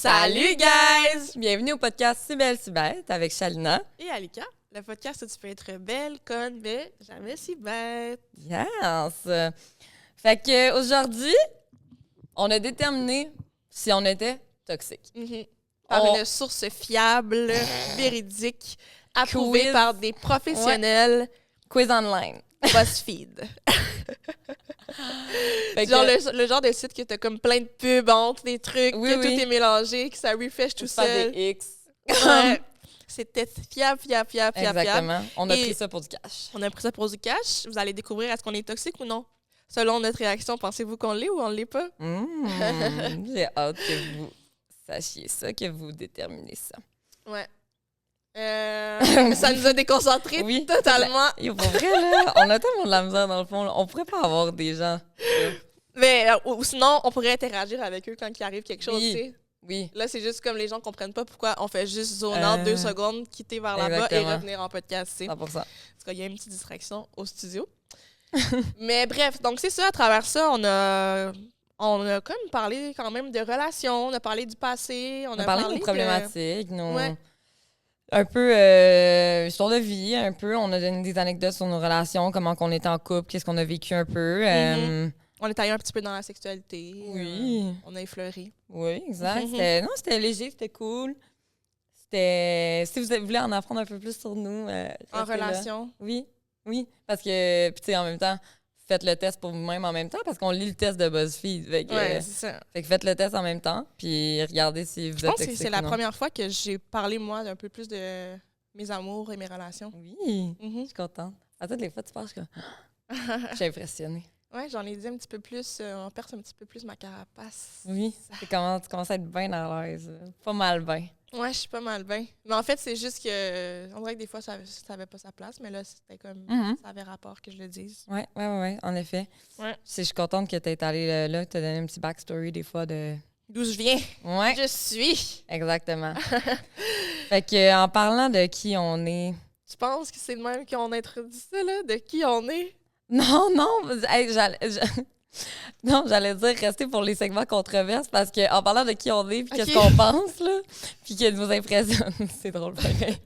Salut guys! Bienvenue au podcast Si belle, si bête avec Shalina. Et Alika, le podcast où tu peux être belle, conne, mais jamais si bête. Yes! Fait que aujourd'hui, on a déterminé si on était toxique. Par une source fiable, véridique, approuvée Quiz. par des professionnels. Quiz online. BuzzFeed. Fait que, Genre le genre de site que t'as comme plein de pubs entre des trucs, Oui, que oui. tout est mélangé, que ça refresh tout faire seul. des X. Ouais. C'était fiable. Exactement. On a Et- pris ça pour du cash. On a pris ça pour du cash. Vous allez découvrir est-ce qu'on est toxique ou non. Selon notre réaction, pensez-vous qu'on l'est ou on l'est pas? J'ai hâte que vous sachiez ça, que vous déterminez ça. Ouais. Ça nous a déconcentrés Oui. totalement. Et pour vrai, là, on a tellement de la misère dans le fond. Là. On pourrait pas avoir des gens. Mais ou sinon, on pourrait interagir avec eux quand il arrive quelque chose, Oui. tu sais. Oui. Là, c'est juste comme les gens comprennent pas pourquoi on fait juste zone out 2 secondes, quitter vers là-bas et exactement. revenir en podcast, tu sais. 100%. Parce qu'il y a une petite distraction au studio. Mais bref, donc c'est ça, à travers ça, on a comme parlé quand même de relations, on a parlé du passé, On a parlé de nos de- problématiques, nos... Ouais. un peu histoire de vie, un peu. On a donné des anecdotes sur nos relations, comment qu'on était en couple, qu'est-ce qu'on a vécu un peu. On est allé un petit peu dans la sexualité. Oui. On a effleuré. Oui, exact. C'était léger, c'était cool. C'était... Si vous voulez en apprendre un peu plus sur nous, En restez là. relation. Oui, oui. Parce que, puis tu sais, en même temps, faites le test pour vous-même en même temps, parce qu'on lit le test de BuzzFeed. Fait que, Ouais, c'est ça. fait que faites le test en même temps, puis regardez si vous Je êtes pense que toxique c'est ou la non. première fois que j'ai parlé, moi, d'un peu plus de mes amours et mes relations. Oui, je Mhm. suis contente. À toutes les fois, tu penses que... Je suis impressionnée. Ouais, j'en ai dit un petit peu plus, on perce un petit peu plus ma carapace. Oui, tu commences à être bien à l'aise. Pas mal bien. Ouais, je suis pas mal bien. Mais en fait, c'est juste que, on dirait que des fois, ça avait pas sa place, mais là, c'était comme, ça avait rapport que je le dise. Oui, en effet. Ouais. Je suis contente que tu aies allé là, te donner un petit backstory des fois de... D'où je viens, Ouais, je suis. exactement. Fait que en parlant de qui on est... Tu penses que c'est le même qu'on a introduit ça, là, de qui on est? Non, hey, non, j'allais dire rester pour les segments controverses parce que en parlant de qui on est puis qu'est-ce qu'on pense, là, puis que nous impressionne, c'est drôle pareil.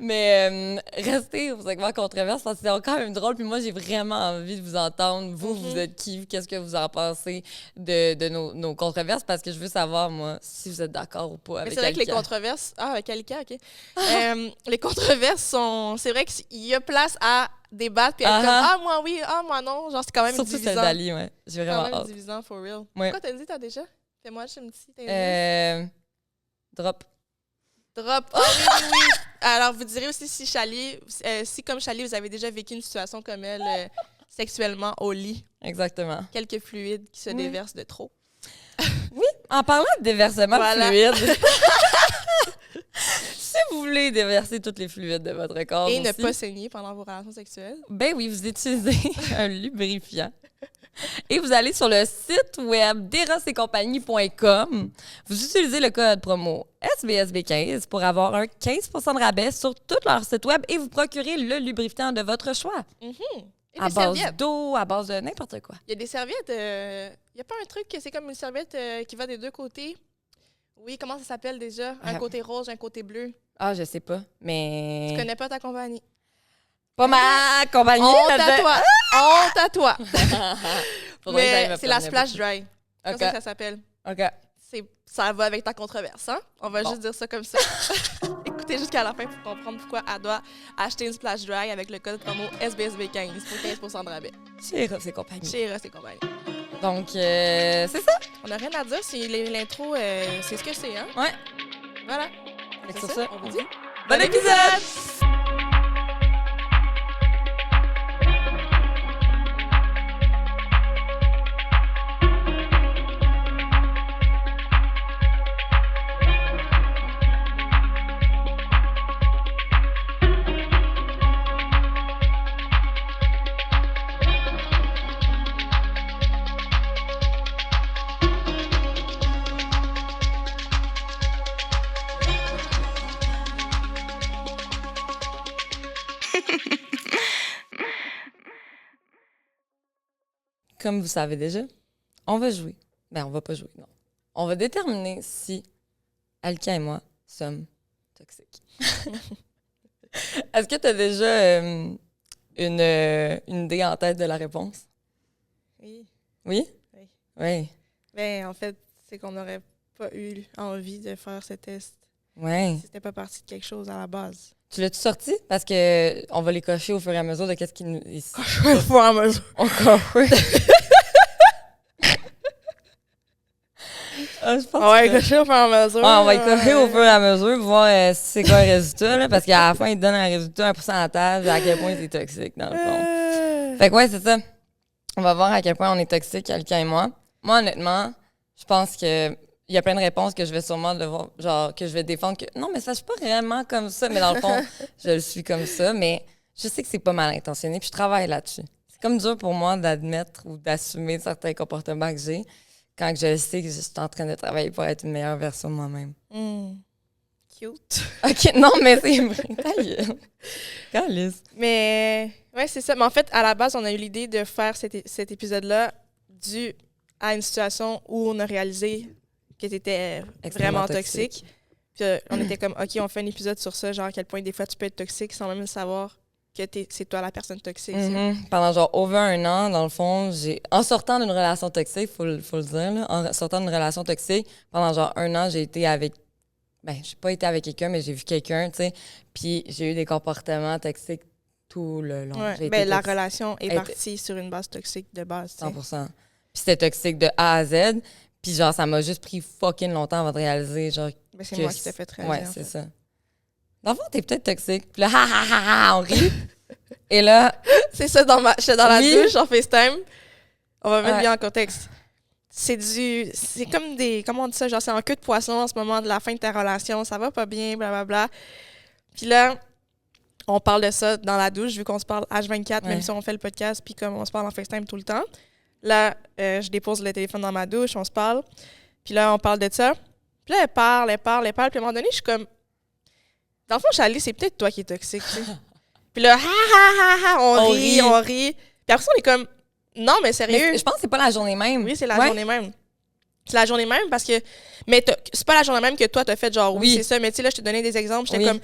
Mais restez aux segments controverses parce que c'est quand même drôle puis moi j'ai vraiment envie de vous entendre. Vous êtes qui? Qu'est-ce que vous en pensez de nos controverses parce que je veux savoir, moi, si vous êtes d'accord ou pas Mais avec c'est vrai que les Alika. controverses... Ah, avec Alika, OK. Les controverses sont... C'est vrai qu'il y a place à débattre puis être comme « Ah, moi oui, ah, moi non ». Genre, c'est quand même Surtout celle divisant. d'Ali, ouais. J'ai C'est quand vraiment même hâte. divisant, for real. Ouais. Quoi t'as dit, t'as déjà? Fais-moi juste un petit indice. Drop. Drop. Ah oui. Alors, vous direz aussi si si comme Chali, vous avez déjà vécu une situation comme elle sexuellement au lit. Exactement. Quelques fluides qui se déversent de trop. En parlant de déversement Voilà. de fluides, si vous voulez déverser tous les fluides de votre corps Et ne aussi, pas saigner pendant vos relations sexuelles. ben oui, vous utilisez un lubrifiant. Et vous allez sur le site web d'erosetcompagnie.com. Vous utilisez le code promo SBSB15 pour avoir un 15% de rabais sur tout leur site web et vous procurez le lubrifiant de votre choix. Et À des base serviettes. d'eau, à base de n'importe quoi. Il y a des serviettes. Il n'y a pas un truc que c'est comme une serviette qui va des deux côtés? Oui, comment ça s'appelle déjà? Un côté rose, un côté bleu. Ah, je sais pas, mais... Tu connais pas ta compagnie. Pas ma compagnie. Honte là-dedans. à toi! Honte à toi! Faudrait que j'aille Mais me c'est la promener splash beaucoup. dry. Comme OK. ça que ça s'appelle. OK. Ça va avec ta controverse, hein? On va Bon. juste dire ça comme ça. Écoutez jusqu'à la fin pour comprendre pourquoi elle doit acheter une splash dry avec le code promo SBSB15 pour 15% de rabais. Chez Eros et compagnie. Chez Eros et compagnie. Donc, c'est ça. On n'a rien à dire si l'intro, c'est ce que c'est, hein? Ouais. Voilà. Fait que C'est sur ça, ça, on vous dit. bon épisode! Comme vous savez déjà, on va jouer. Ben, on va pas jouer, non. on va déterminer si Alika et moi sommes toxiques. Est-ce que tu as déjà une idée en tête de la réponse? Oui. Oui? Oui. Oui. Ben, en fait, c'est qu'on n'aurait pas eu envie de faire ce test Oui. si c'était pas parti de quelque chose à la base. Tu l'as-tu sorti? Parce que on va les cocher au fur et à mesure de qu'est-ce qui nous... Au fur et à mesure. On coche. Je pense On va y que- cocher au fur et à mesure. Ouais, on va y cocher au fur et à mesure, voir si c'est quoi le résultat, là, parce qu'à la fin, ils te donnent un résultat, un pourcentage, à quel point c'est toxique, dans le fond. Fait que ouais, c'est ça. On va voir à quel point on est toxique, quelqu'un et moi. Moi, honnêtement, je pense que il y a plein de réponses que je vais sûrement devoir, genre, que je vais défendre que non, mais ça, je suis pas vraiment comme ça, mais dans le fond, je le suis comme ça, mais je sais que c'est pas mal intentionné, puis je travaille là-dessus. C'est comme dur pour moi d'admettre ou d'assumer certains comportements que j'ai quand je sais que je suis en train de travailler pour être une meilleure version de moi-même. Cute. OK, non, mais c'est vrai. Ta gueule. Calice. Mais, ouais, c'est ça. Mais en fait, à la base, on a eu l'idée de faire cet épisode-là dû à une situation où on a réalisé que tu étais Extrêmement vraiment toxique. Puis on était comme, OK, on fait un épisode sur ça, genre à quel point des fois tu peux être toxique sans même savoir que c'est toi la personne toxique. Pendant genre over 1 an, dans le fond, en sortant d'une relation toxique, faut le dire, là, en sortant d'une relation toxique, pendant genre 1 an, j'ai été avec... Ben, j'ai pas été avec quelqu'un, mais j'ai vu quelqu'un, tu sais, puis j'ai eu des comportements toxiques tout le long. Ouais, ben, la relation est partie sur une base toxique de base. 100%. Puis c'était toxique de A à Z. Puis genre, ça m'a juste pris fucking longtemps avant de réaliser, genre... Ben, c'est moi qui t'ai fait réaliser, ouais, en c'est fait. ça. Dans le fond, t'es peut-être toxique. Puis là, ha, ha, ha, ha, on rit. Et là... C'est ça, j'étais dans la douche, en FaceTime. On va mettre Ouais. bien en contexte. C'est comme des... Comment on dit ça? Genre, c'est en queue de poisson en ce moment de la fin de ta relation. Ça va pas bien, blablabla. Puis là, on parle de ça dans la douche, vu qu'on se parle H24, Ouais. même si on fait le podcast, puis comme on se parle en FaceTime tout le temps. Là, je dépose le téléphone dans ma douche, on se parle. Puis là, on parle de ça. Puis là, elle parle. Puis à un moment donné, je suis comme... Dans le fond, Charlie, c'est peut-être toi qui es toxique, tu sais. Puis là, ha, ha, ha, ha, on rit. Puis après ça, on est comme... Non, mais sérieux. Mais je pense que c'est pas la journée même. Oui, c'est la journée même. C'est la journée même parce que... Mais c'est pas la journée même que toi, t'as fait genre, oui, c'est ça. Mais tu sais, là, je t'ai donné des exemples. J'étais comme...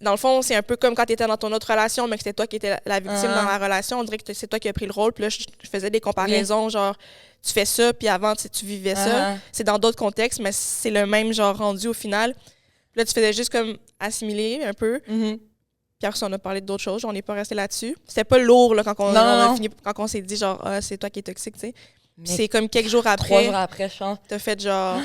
Dans le fond, c'est un peu comme quand t'étais dans ton autre relation, mais que c'était toi qui étais la victime dans la relation. On dirait que c'est toi qui as pris le rôle. Puis là, je faisais des comparaisons, genre, tu fais ça, puis avant, tu vivais ça. C'est dans d'autres contextes, mais c'est le même genre rendu au final. Puis là, tu faisais juste comme assimiler un peu. Puis après, on a parlé d'autres choses. On n'est pas resté là-dessus. C'était pas lourd là, quand on s'est dit, genre, ah, c'est toi qui es toxique, tu sais. C'est comme quelques jours après. 3 jours après, je pense. T'as fait genre.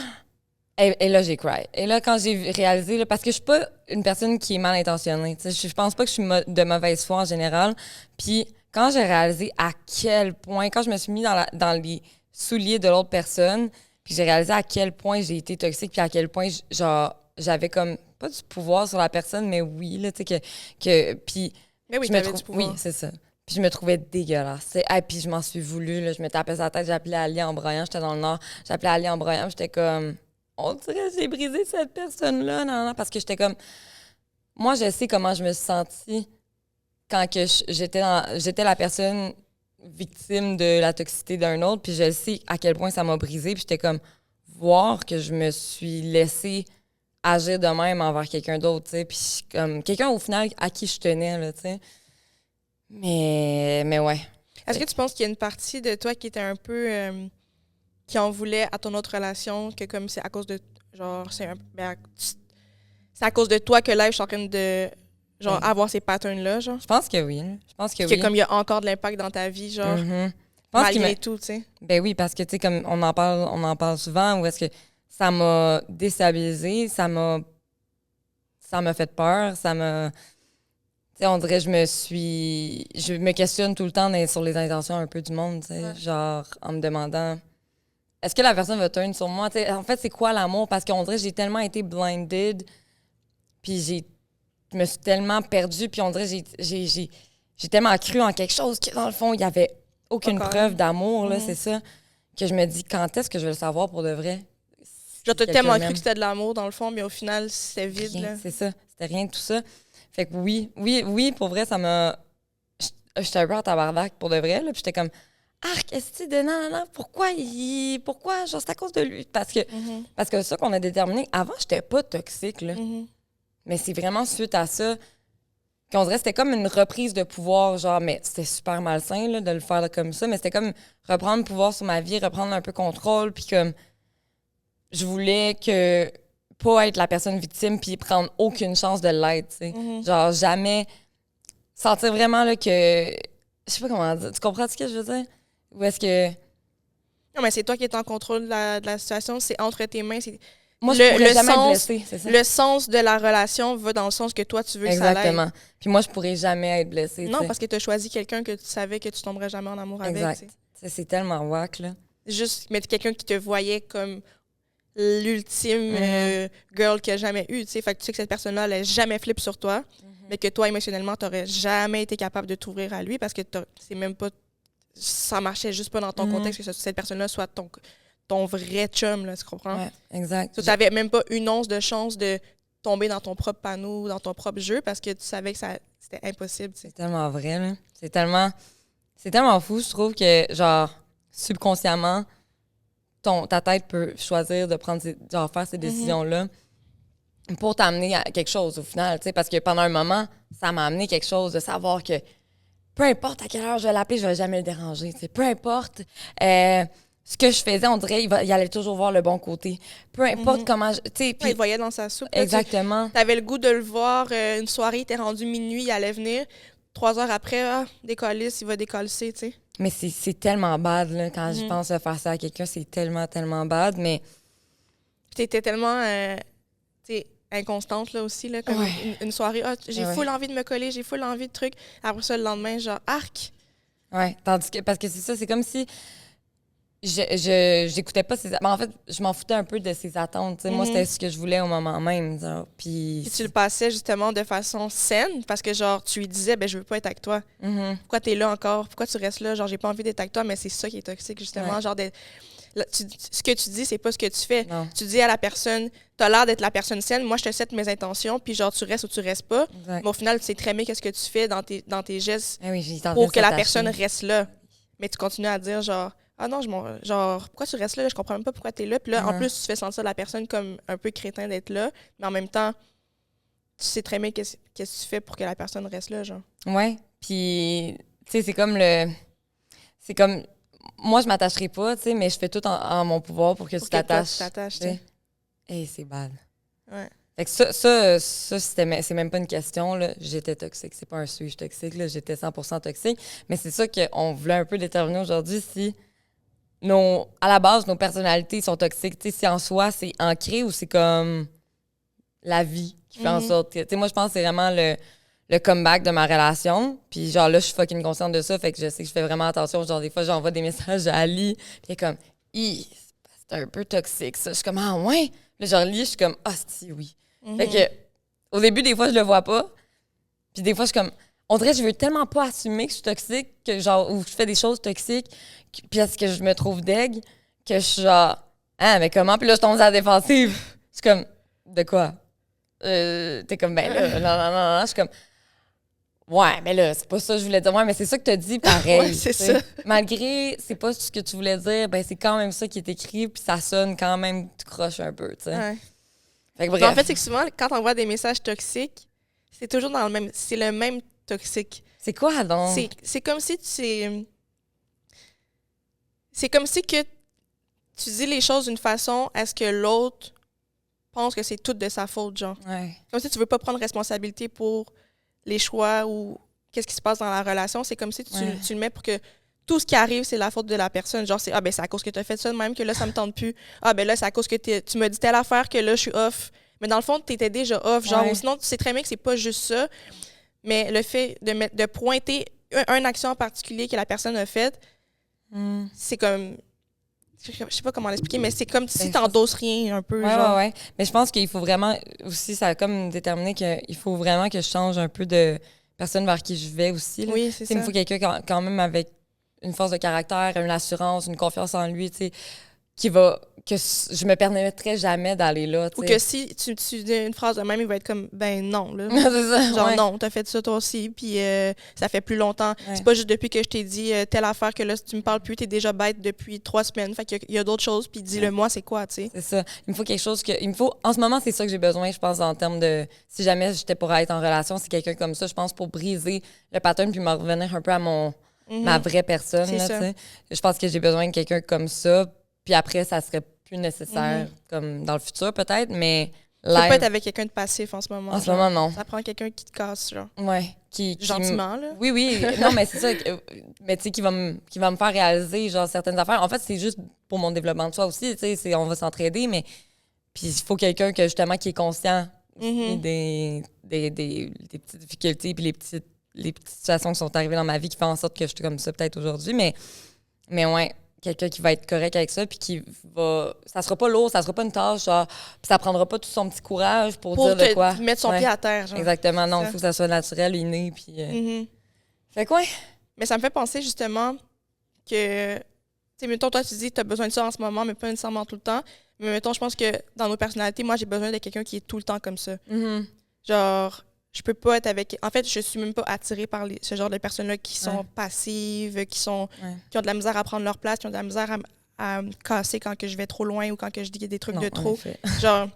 Et là, j'ai cry. Et là, quand j'ai réalisé, là, parce que je suis pas une personne qui est mal intentionnée. Je pense pas que je suis de mauvaise foi en général. Puis quand j'ai réalisé à quel point, quand je me suis mis dans les souliers de l'autre personne, puis j'ai réalisé à quel point j'ai été toxique, puis à quel point, genre, j'avais comme, pas du pouvoir sur la personne, mais oui, là, tu sais, puis... Mais oui, t'avais du pouvoir. Oui, c'est ça. Puis je me trouvais dégueulasse. Puis je m'en suis voulu, là, je me tapais sur la tête, j'appelais Ali en broyant, j'étais dans le Nord, j'appelais Ali en broyant, j'étais comme, on dirait que j'ai brisé cette personne-là, non, parce que j'étais comme, moi, je sais comment je me suis sentie quand que j'étais la personne victime de la toxicité d'un autre, puis je sais à quel point ça m'a brisé, puis j'étais comme, voir que je me suis laissée agir de même envers quelqu'un d'autre, tu sais, puis comme, quelqu'un au final à qui je tenais, là, tu sais. Mais ouais. Est-ce que tu penses qu'il y a une partie de toi qui était un peu... qui en voulait à ton autre relation, que comme c'est à cause de... Genre, c'est à cause de toi que là, je suis en train de... Genre, avoir ces patterns-là, genre? Je pense que oui. Je pense que oui. Comme il y a encore de l'impact dans ta vie, genre, malgré tout, tu sais. Ben oui, parce que, tu sais, comme on en parle souvent, où est-ce que ça m'a déstabilisée, ça m'a fait peur, ça m'a... Tu sais, on dirait je me questionne tout le temps sur les intentions un peu du monde, tu sais, genre en me demandant est-ce que la personne va turn sur moi? Tu sais, en fait, c'est quoi l'amour? Parce qu'on dirait que j'ai tellement été blinded, puis je me suis tellement perdue, puis on dirait que j'ai tellement cru en quelque chose que dans le fond, il n'y avait aucune preuve d'amour, là, c'est ça, que je me dis quand est-ce que je vais le savoir pour de vrai? Genre, t'as tellement cru que c'était de l'amour dans le fond, mais au final, c'était vide, rien, là. C'est ça, c'était rien de tout ça. Fait que oui, pour vrai, ça m'a... J'étais un peu en tabarnak pour de vrai, là, puis j'étais comme, arc, est-ce de non, pourquoi, genre, c'est à cause de lui. Parce que c'est ça qu'on a déterminé. Avant, j'étais pas toxique, là. Mais c'est vraiment suite à ça qu'on dirait que c'était comme une reprise de pouvoir, genre, mais c'était super malsain, là, de le faire comme ça, mais c'était comme reprendre le pouvoir sur ma vie, reprendre un peu contrôle, puis comme, je voulais que, pas être la personne victime, puis prendre aucune chance de l'être, tu sais. Genre, jamais sentir vraiment, là, que, je sais pas comment dire, tu comprends ce que je veux dire? Ou est-ce que... Non, mais c'est toi qui es en contrôle de la situation, c'est entre tes mains, c'est... Moi, je pourrais jamais être blessée, c'est ça? Le sens de la relation va dans le sens que toi, tu veux que ça aille. Exactement. Puis moi, je pourrais jamais être blessée. Non, parce que tu as choisi quelqu'un que tu savais que tu tomberais jamais en amour avec. Exact. C'est tellement wack, là. Juste, mais quelqu'un qui te voyait comme l'ultime girl qu'il a jamais eu, tu sais. Fait que tu sais que cette personne-là, elle n'a jamais flip sur toi, mais que toi, émotionnellement, tu n'aurais jamais été capable de t'ouvrir à lui parce que c'est même pas... Ça marchait juste pas dans ton contexte que cette personne-là soit ton vrai chum, là, tu comprends? Ouais, exact. Tu n'avais même pas une once de chance de tomber dans ton propre panneau, dans ton propre jeu, parce que tu savais que c'était impossible. Tu sais. C'est tellement vrai, là. C'est tellement fou, je trouve que, genre, subconsciemment, ta tête peut choisir de prendre faire ces décisions-là pour t'amener à quelque chose, au final, tu sais, parce que pendant un moment, ça m'a amené quelque chose de savoir que peu importe à quelle heure je vais l'appeler, je vais jamais le déranger, tu sais. Peu importe... ce que je faisais, on dirait, il allait toujours voir le bon côté. Peu importe comment... il te voyait dans sa soupe. Exactement. Tu avais le goût de le voir. Une soirée, il était rendu minuit, il allait venir. 3 heures après, décalisse, il va décalisser, tu sais. Mais c'est tellement bad, là, quand je pense à faire ça à quelqu'un. C'est tellement, tellement bad, mais... Tu étais tellement inconstante, là, aussi, là, comme une soirée. J'ai full envie de me coller, j'ai full envie de trucs. Après ça, le lendemain, genre, arc. Ouais, tandis que... Parce que c'est ça, c'est comme si... J'écoutais pas ses... en fait, je m'en foutais un peu de ses attentes. Moi, c'était ce que je voulais au moment même. Genre, puis tu le passais justement de façon saine parce que, genre, tu lui disais, ben, je veux pas être avec toi. Pourquoi t'es là encore? Pourquoi tu restes là? Genre, j'ai pas envie d'être avec toi, mais c'est ça qui est toxique, justement. Ouais. Genre, ce que tu dis, c'est pas ce que tu fais. Non. Tu dis à la personne, t'as l'air d'être la personne saine, moi, je te cède mes intentions, puis genre, tu restes ou tu restes pas. Exact. Mais au final, tu sais très bien qu'est-ce que tu fais dans tes gestes pour que la personne reste là. Mais tu continues à dire, genre, ah non, genre, pourquoi tu restes là? Je comprends même pas pourquoi tu es là. Puis là, en plus, tu fais sentir la personne comme un peu crétin d'être là. Mais en même temps, tu sais très bien qu'est-ce que tu fais pour que la personne reste là, genre. Ouais. Puis, tu sais, c'est comme C'est comme... Moi, je m'attacherai pas, tu sais, mais je fais tout en mon pouvoir pour que tu t'attaches. Tu t'attaches, tu sais. Et c'est bad. Ouais. Fait que ça c'est même pas une question, là. J'étais toxique. C'est pas un suis toxique, là. J'étais 100% toxique. Mais c'est ça qu'on voulait un peu déterminer aujourd'hui, si... à la base, nos personnalités sont toxiques. T'sais, si en soi, c'est ancré ou c'est comme la vie qui fait en sorte que... Moi, je pense que c'est vraiment le comeback de ma relation. Puis genre là, je suis fucking consciente de ça. Fait que je sais que je fais vraiment attention. Genre, des fois, j'envoie des messages à Ali. Puis elle est comme, c'est un peu toxique, ça. Je suis comme, ah ouais? Là, genre, je suis comme, ah, si, oui. Fait que au début, des fois, je le vois pas. Puis des fois, je suis comme... On dirait que je veux tellement pas assumer que je suis toxique, que genre, ou que je fais des choses toxiques, puis est-ce que je me trouve deg, que je suis genre, ah, mais comment? Puis là, je tombe à la défensive. Je suis comme, de quoi? T'es comme, ben là, non. Je suis comme, ouais, mais là, c'est pas ça que je voulais dire. Ouais, mais c'est ça que t'as dit, pareil. Ouais, c'est ça. Malgré, c'est pas ce que tu voulais dire, ben c'est quand même ça qui est écrit, puis ça sonne quand même, tu croches un peu, tu sais. Ouais. Fait que bref. En fait, c'est que souvent, quand on voit des messages toxiques, c'est toujours dans le même... C'est le même toxique. C'est quoi, donc? C'est comme si c'est comme si que tu dis les choses d'une façon à ce que l'autre pense que c'est tout de sa faute, genre. Ouais. Comme si tu veux pas prendre responsabilité pour les choix ou qu'est-ce qui se passe dans la relation. C'est comme si tu le mets pour que tout ce qui arrive, c'est la faute de la personne. Genre, c'est c'est à cause que tu as fait ça de même que là, ça me tente plus. Là, c'est à cause que tu me dis telle affaire que là, je suis off. Mais dans le fond, tu étais déjà off. Genre, ou sinon, tu sais très bien que c'est pas juste ça. Mais le fait de pointer une action en particulier que la personne a faite, c'est comme... Je sais pas comment l'expliquer, mais c'est comme si t'endosses rien un peu. Ouais. Mais je pense qu'il faut vraiment aussi, ça a comme déterminé qu'il faut vraiment que je change un peu de personne vers qui je vais aussi. Là. Oui, c'est ça. Il me faut quelqu'un quand même avec une force de caractère, une assurance, une confiance en lui, tu sais, qui va que je me permettrais jamais d'aller là, Ou que si tu dis une phrase de même, il va être comme, ben non, là. C'est ça, Genre, non, t'as fait ça toi aussi, puis ça fait plus longtemps. Ouais. C'est pas juste depuis que je t'ai dit telle affaire que là, si tu me parles plus, t'es déjà bête depuis 3 semaines. Fait qu'il y a d'autres choses, puis dis-le-moi, c'est quoi, tu sais. C'est ça. Il me faut quelque chose en ce moment, c'est ça que j'ai besoin, je pense, en termes de... Si jamais j'étais pour être en relation, c'est quelqu'un comme ça, je pense, pour briser le pattern puis me revenir un peu à ma vraie personne, là, tu sais. Je pense que j'ai besoin de quelqu'un comme ça, puis après, ça serait plus nécessaire, comme dans le futur, peut-être, mais... Tu peux pas être avec quelqu'un de passif en ce moment. En ce moment, non. Ça prend quelqu'un qui te casse, genre. Ouais. Gentiment, là. Oui. Non, mais c'est ça. Mais tu sais, qui va me faire réaliser, genre, certaines affaires. En fait, c'est juste pour mon développement de soi aussi, tu sais, on va s'entraider, mais... Puis il faut quelqu'un justement, qui est conscient aussi des petites difficultés puis les petites situations qui sont arrivées dans ma vie qui font en sorte que je suis comme ça peut-être aujourd'hui. Mais ouais, quelqu'un qui va être correct avec ça puis qui va... Ça sera pas lourd, ça sera pas une tâche, genre, puis ça prendra pas tout son petit courage pour dire de quoi. Pour mettre son pied à terre, genre. Exactement, non, il faut que ça soit naturel, inné, puis... Fait quoi? Mais ça me fait penser justement que... Tu sais, mettons, toi, tu dis que tu as besoin de ça en ce moment, mais pas nécessairement tout le temps. Mais mettons, je pense que dans nos personnalités, moi, j'ai besoin de quelqu'un qui est tout le temps comme ça. Genre, je peux pas être avec... En fait, je suis même pas attirée par ce genre de personnes-là qui sont passives, qui ont de la misère à prendre leur place, qui ont de la misère à me casser quand que je vais trop loin ou quand que je dis des trucs de trop. Genre,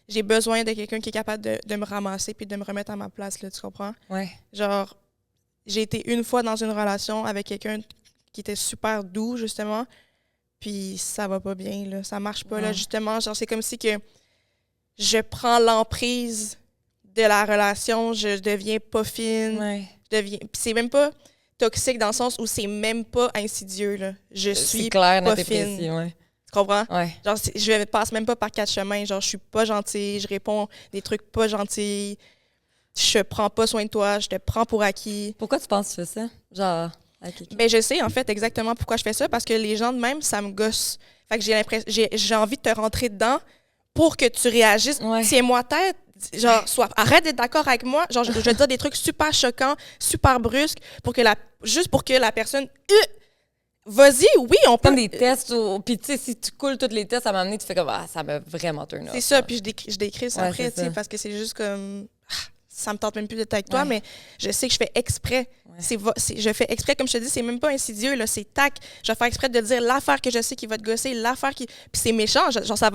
j'ai besoin de quelqu'un qui est capable de me ramasser puis de me remettre à ma place, là, tu comprends? Ouais. Genre, j'ai été une fois dans une relation avec quelqu'un qui était super doux, justement, puis ça va pas bien, là. Ça marche pas, là, justement. Genre, c'est comme si que je prends l'emprise de la relation, je deviens pas fine, puis c'est même pas toxique dans le sens où c'est même pas insidieux, là. Je suis clair, pas fine. Précis, Tu comprends? Ouais. Genre, je passe même pas par 4 chemins. Genre, je suis pas gentille, je réponds des trucs pas gentils, je prends pas soin de toi, je te prends pour acquis. Pourquoi tu penses que tu fais ça? Genre... Ben, je sais, en fait, exactement pourquoi je fais ça, parce que les gens de même, ça me gosse. Fait que j'ai envie de te rentrer dedans pour que tu réagisses. Tiens-moi tête, genre, arrête d'être d'accord avec moi. Genre, je vais te dire des trucs super choquants, super brusques, juste pour que la personne... vas-y, oui, on peut... Comme des tests, puis tu sais, si tu coules tous les tests, ça m'a amené, tu fais comme, ça m'a vraiment turn off. C'est ça, puis je décris ça après, tu sais, parce que c'est juste comme... ça me tente même plus d'être avec toi, mais je sais que je fais exprès. Je fais exprès, comme je te dis, c'est même pas insidieux, là, c'est tac. Je vais faire exprès de dire l'affaire que je sais qui va te gosser, l'affaire qui... Puis c'est méchant, genre ça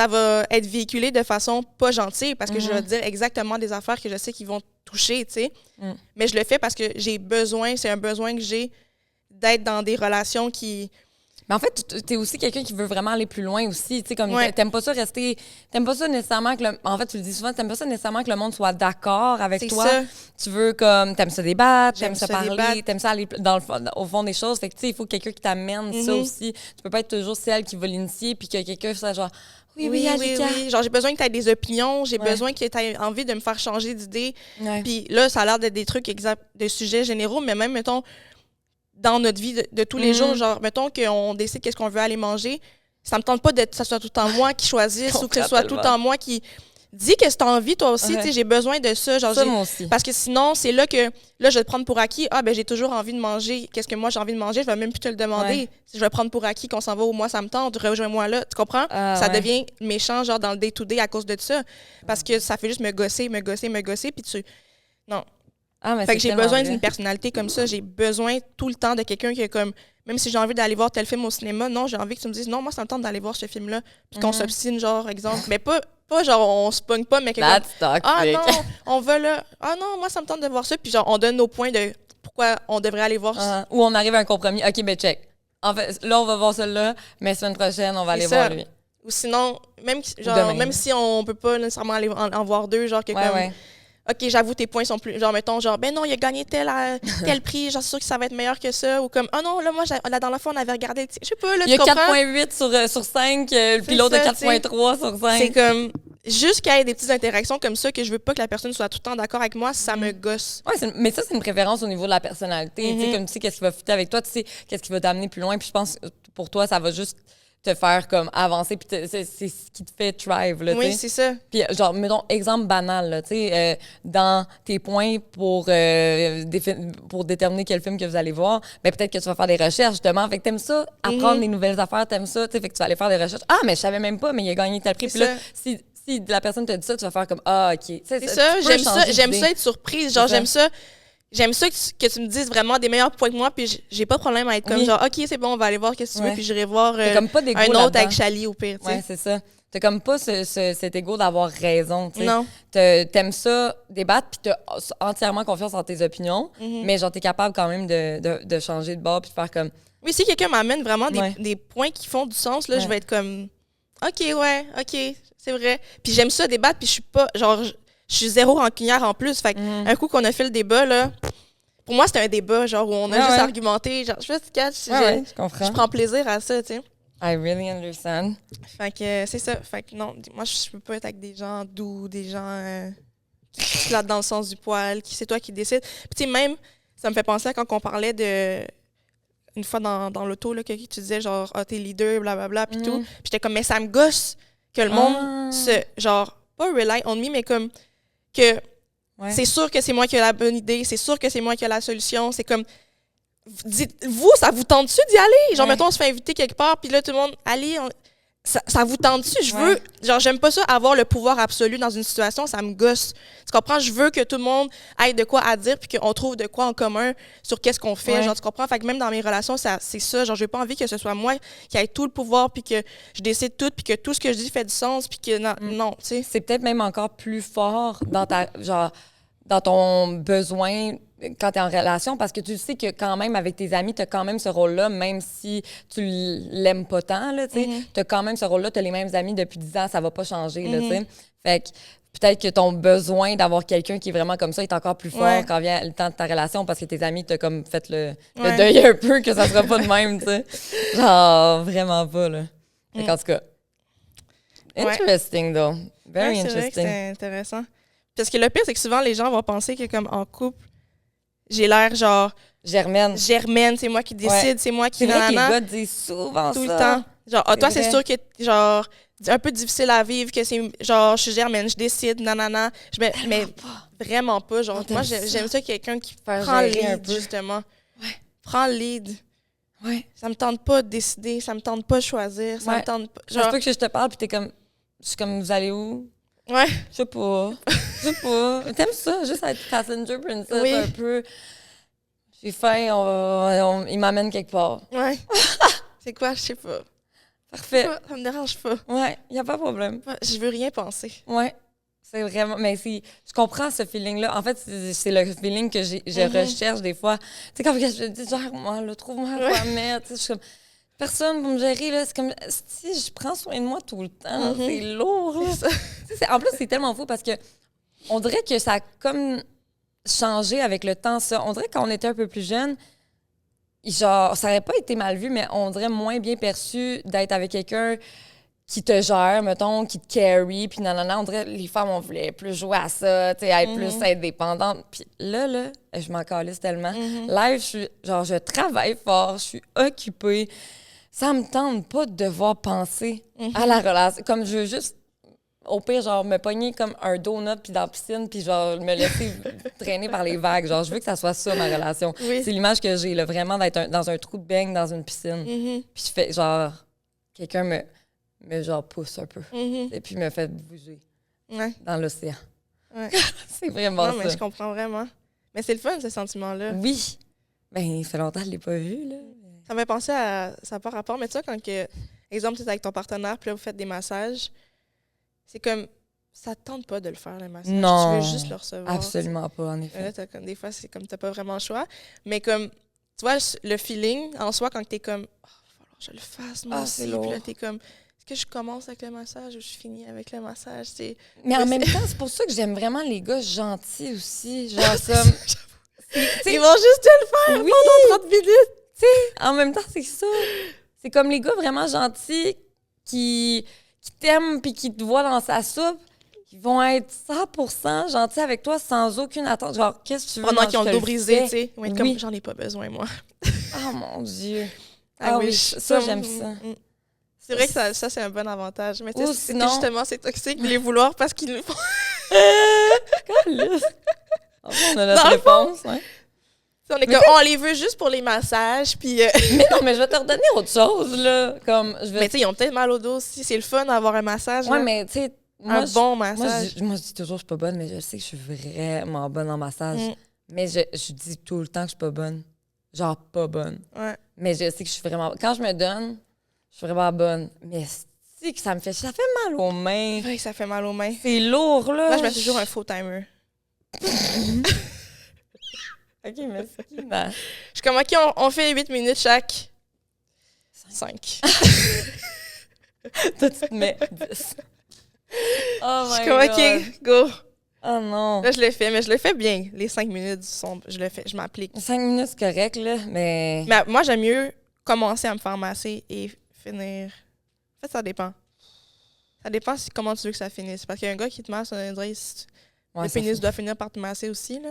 va être véhiculé de façon pas gentille parce que je vais te dire exactement des affaires que je sais qui vont te toucher, tu sais. Mais je le fais parce que j'ai besoin, c'est un besoin que j'ai d'être dans des relations qui... Mais en fait, t'es aussi quelqu'un qui veut vraiment aller plus loin aussi. Tu sais, comme t'aimes pas ça T'aimes pas ça nécessairement que en fait, tu le dis souvent, t'aimes pas ça nécessairement que le monde soit d'accord avec toi. Ça. Tu veux comme. T'aimes ça débattre, t'aimes ça parler, t'aimes ça aller au fond des choses. Fait que tu sais, il faut quelqu'un qui t'amène ça aussi. Tu peux pas être toujours celle qui va l'initier puis que quelqu'un soit genre. Oui. Genre, j'ai besoin que tu aies des opinions, j'ai besoin que tu aies envie de me faire changer d'idée. Puis là, ça a l'air d'être des trucs de sujets généraux, mais même, mettons, dans notre vie de tous les jours, genre, mettons qu'on décide qu'est-ce qu'on veut aller manger, ça me tente pas que ça soit tout le temps moi qui choisisse ou que ce soit tout le temps moi qui dis que c'est envie, toi aussi, tu sais, j'ai besoin de ça. Genre, moi aussi. Parce que sinon, c'est là que, là, je vais te prendre pour acquis. Ah, ben, j'ai toujours envie de manger. Qu'est-ce que moi, j'ai envie de manger? Je vais même plus te le demander. Je vais prendre pour acquis qu'on s'en va au moi, ça me tente. Rejoins-moi là. Tu comprends? Ça devient méchant, genre, dans le day-to-day à cause de ça. Parce que ça fait juste me gosser. Puis non. Fait que j'ai besoin d'une personnalité comme ça. J'ai besoin tout le temps de quelqu'un qui est comme... Même si j'ai envie d'aller voir tel film au cinéma, non, j'ai envie que tu me dises, non, moi, ça me tente d'aller voir ce film-là. Puis qu'on s'obstine, genre, exemple. Mais pas genre, on se pogne pas, mais quelqu'un... Ah non, on va là. Ah non, moi, ça me tente de voir ça. Puis genre, on donne nos points de pourquoi on devrait aller voir ça. Ou on arrive à un compromis. OK, ben check. En fait, là, on va voir celle-là, mais semaine prochaine, on va aller voir lui. Ou sinon, même si on peut pas nécessairement aller en voir deux, genre, OK, j'avoue, tes points sont plus... Genre, mettons, genre, ben non, il a gagné tel prix, genre, c'est sûr que ça va être meilleur que ça. Ou comme, non, là, moi, la dernière fois, on avait regardé... Je sais pas, là, il y a 4.8 sur 5, puis l'autre a 4.3 sur 5. C'est comme... Juste qu'il y ait des petites interactions comme ça, que je veux pas que la personne soit tout le temps d'accord avec moi, ça me gosse. Ouais, mais ça, c'est une préférence au niveau de la personnalité. Tu sais, comme tu sais qu'est-ce qui va fitter avec toi, tu sais qu'est-ce qui va t'amener plus loin. Puis je pense, pour toi, ça va juste te faire comme avancer, puis c'est ce qui te fait thrive, là, Oui, t'sais. c'est ça. Puis genre, mettons, exemple banal, là, tu sais, dans tes points pour déterminer quel film que vous allez voir, ben peut-être que tu vas faire des recherches, justement. Fait que t'aimes ça, apprendre des nouvelles affaires, t'aimes ça, tu sais, fait que tu vas aller faire des recherches. Ah, mais je savais même pas, mais il a gagné tel prix. Puis là, si la personne te dit ça, tu vas faire comme, ah, OK. C'est ça, j'aime ça être surprise. Genre, j'aime ça que tu me dises vraiment des meilleurs points que moi, puis j'ai pas de problème à être comme genre, OK, c'est bon, on va aller voir qu'est-ce que tu veux, puis j'irai voir comme pas un autre avec Chali au pire, tu sais. Ouais, c'est ça. T'as comme pas cet ego d'avoir raison, tu sais. Non. T'aimes ça débattre, puis t'as entièrement confiance en tes opinions, mais genre, t'es capable quand même de changer de bord, puis de faire comme... Oui, si quelqu'un m'amène vraiment des points qui font du sens, là, je vais être comme, OK, c'est vrai. Puis j'aime ça débattre, puis je suis pas, genre... Je suis zéro rancunière en plus. Fait un coup qu'on a fait le débat, là, pour moi, c'était un débat, genre, où on a juste argumenté. Genre, je je prends plaisir à ça, tu sais. I really understand. Fait que c'est ça. Fait que non, moi, je peux pas être avec des gens doux, des gens qui se flattent dans le sens du poil, qui c'est toi qui décides. Puis tu sais, même, ça me fait penser à quand on parlait de... Une fois dans l'auto, là, que tu disais, genre, ah, t'es leader, blablabla, puis tout. Puis j'étais comme, mais ça me gosse que le monde genre, pas rely on me, mais comme... que c'est sûr que c'est moi qui ai la bonne idée, c'est sûr que c'est moi qui ai la solution. C'est comme, dites-vous, ça vous tente-tu d'y aller? Genre, mettons, on se fait inviter quelque part, puis là, tout le monde, allez, ça vous tente-tu? Je veux, genre, j'aime pas ça, avoir le pouvoir absolu dans une situation, ça me gosse. Tu comprends? Je veux que tout le monde ait de quoi à dire, puis qu'on trouve de quoi en commun sur qu'est-ce qu'on fait. Genre, tu comprends? Fait que même dans mes relations, c'est ça. Genre, j'ai pas envie que ce soit moi qui ait tout le pouvoir, puis que je décide tout, puis que tout ce que je dis fait du sens, puis que non, tu sais. C'est peut-être même encore plus fort dans ton besoin quand tu es en relation, parce que tu sais que quand même, avec tes amis, tu as quand même ce rôle-là, même si tu l'aimes pas tant, là, tu sais. Tu as quand même ce rôle-là, tu as les mêmes amis depuis 10 ans, ça va pas changer, là, tu sais. Fait que peut-être que ton besoin d'avoir quelqu'un qui est vraiment comme ça est encore plus fort quand vient le temps de ta relation, parce que tes amis t'ont comme fait le deuil un peu, que ça sera pas de même, tu sais. Genre, vraiment pas, là. Fait qu'en tout cas, interesting, though. Very interesting. Vrai que c'est intéressant. Parce que le pire, c'est que souvent, les gens vont penser que, comme en couple, j'ai l'air genre... Germaine, c'est moi qui décide, c'est moi qui... C'est vrai que les gars disent souvent tout ça. le temps. Genre, toi, c'est sûr que, genre, un peu difficile à vivre, que c'est, genre, je suis Germaine, je décide, nanana. Mais vraiment pas. Genre, moi, j'aime ça, quelqu'un qui prend le lead, justement. Ouais. Prend le lead. Ouais. Ça me tente pas de décider, ça me tente pas de choisir, ça me tente pas... Genre... Ça se peut que je te parle, puis t'es comme... Je suis comme, vous allez où? Ouais. Je sais pas. T'aimes ça, juste être passenger princess un peu. J'ai faim, il m'amène quelque part. Ouais. C'est quoi? Je sais pas. Parfait. Ça me dérange pas. Ouais, y a pas de problème. Je veux rien penser. Ouais. C'est vraiment... Mais je comprends ce feeling-là. En fait, c'est le feeling que je recherche des fois. Tu sais, quand je me dis, genre, moi, là, trouve-moi à quoi mettre. Tu sais, je suis comme... Personne pour me gérer, là. C'est comme si je prends soin de moi tout le temps. C'est lourd, là. En plus, c'est tellement fou parce que on dirait que ça a comme changé avec le temps, ça. On dirait que quand on était un peu plus jeune, genre, ça aurait pas été mal vu, mais on dirait moins bien perçu d'être avec quelqu'un qui te gère, mettons, qui te carry, puis nanana. On dirait que les femmes, on voulait plus jouer à ça, tu sais, être plus indépendante. Puis là, je m'en calisse tellement. Live, je travaille fort, je suis occupée. Ça me tente pas de devoir penser à la relation. Comme je veux juste, au pire, genre, me pogner comme un donut puis dans la piscine puis genre, me laisser traîner par les vagues. Genre, je veux que ça soit ça, ma relation. Oui. C'est l'image que j'ai, là, vraiment d'être dans un trou de beigne dans une piscine. Puis je fais, genre, quelqu'un me genre, pousse un peu. Et puis me fait bouger dans l'océan. Ouais. C'est vraiment ça. Non, mais je comprends vraiment. Mais c'est le fun, ce sentiment-là. Oui. Ben, ça fait longtemps que je l'ai pas vu, là. Ça m'a pensé à... Ça n'a pas rapport, mais tu sais, quand, exemple, tu es avec ton partenaire, puis là, vous faites des massages, c'est comme... Ça te tente pas de le faire, le massage. Non. Tu veux juste le recevoir. Absolument pas, en effet. Là, des fois, c'est comme t'as pas vraiment le choix. Mais comme, tu vois, le feeling, en soi, quand t'es comme... Oh, il va falloir que je le fasse, moi aussi. Puis là, t'es comme... Est-ce que je commence avec le massage ou je finis avec le massage? Mais en même temps, c'est pour ça que j'aime vraiment les gars gentils aussi. Genre, comme... Ils vont juste te le faire pendant 30 minutes. T'sais, en même temps, c'est ça. C'est comme les gars vraiment gentils qui t'aiment puis qui te voient dans sa soupe. Ils vont être 100% gentils avec toi sans aucune attente. Genre, qu'est-ce que tu veux? Pendant qu'ils ont le dos brisé, tu sais. Oui. Comme, j'en ai pas besoin, moi. Oh mon Dieu. Ah oui, ça j'aime ça. C'est vrai que ça c'est un bon avantage. Mais sinon... justement, c'est toxique de les vouloir parce qu'ils nous font... On a notre réponse, hein. On les veut juste pour les massages, puis... Mais non, mais je vais te redonner autre chose, là. Mais tu sais, ils ont peut-être mal au dos aussi. C'est le fun d'avoir un massage. Ouais, mais tu sais... bon massage. Moi, je dis toujours que je suis pas bonne, mais je sais que je suis vraiment bonne en massage. Mais je dis tout le temps que je suis pas bonne. Genre, pas bonne. Ouais. Mais je sais que je suis vraiment... Quand je me donne, je suis vraiment bonne. Mais c'est que ça fait mal aux mains. Oui, ça fait mal aux mains. C'est lourd, là. Moi, je mets toujours un faux timer. OK, merci. Je suis comme, OK, on fait 8 minutes chaque. 5. Toi, tu te mets 10. Oh my God. Je suis comme, OK, go. Oh non. Là, je le fais, mais je le fais bien. Les 5 minutes, je m'applique. 5 minutes, c'est correct, là, mais... Mais moi, j'aime mieux commencer à me faire masser et finir. En fait, ça dépend. Ça dépend comment tu veux que ça finisse. Parce qu'il y a un gars qui te masse, on dirait le pénis doit finir par te masser aussi, là.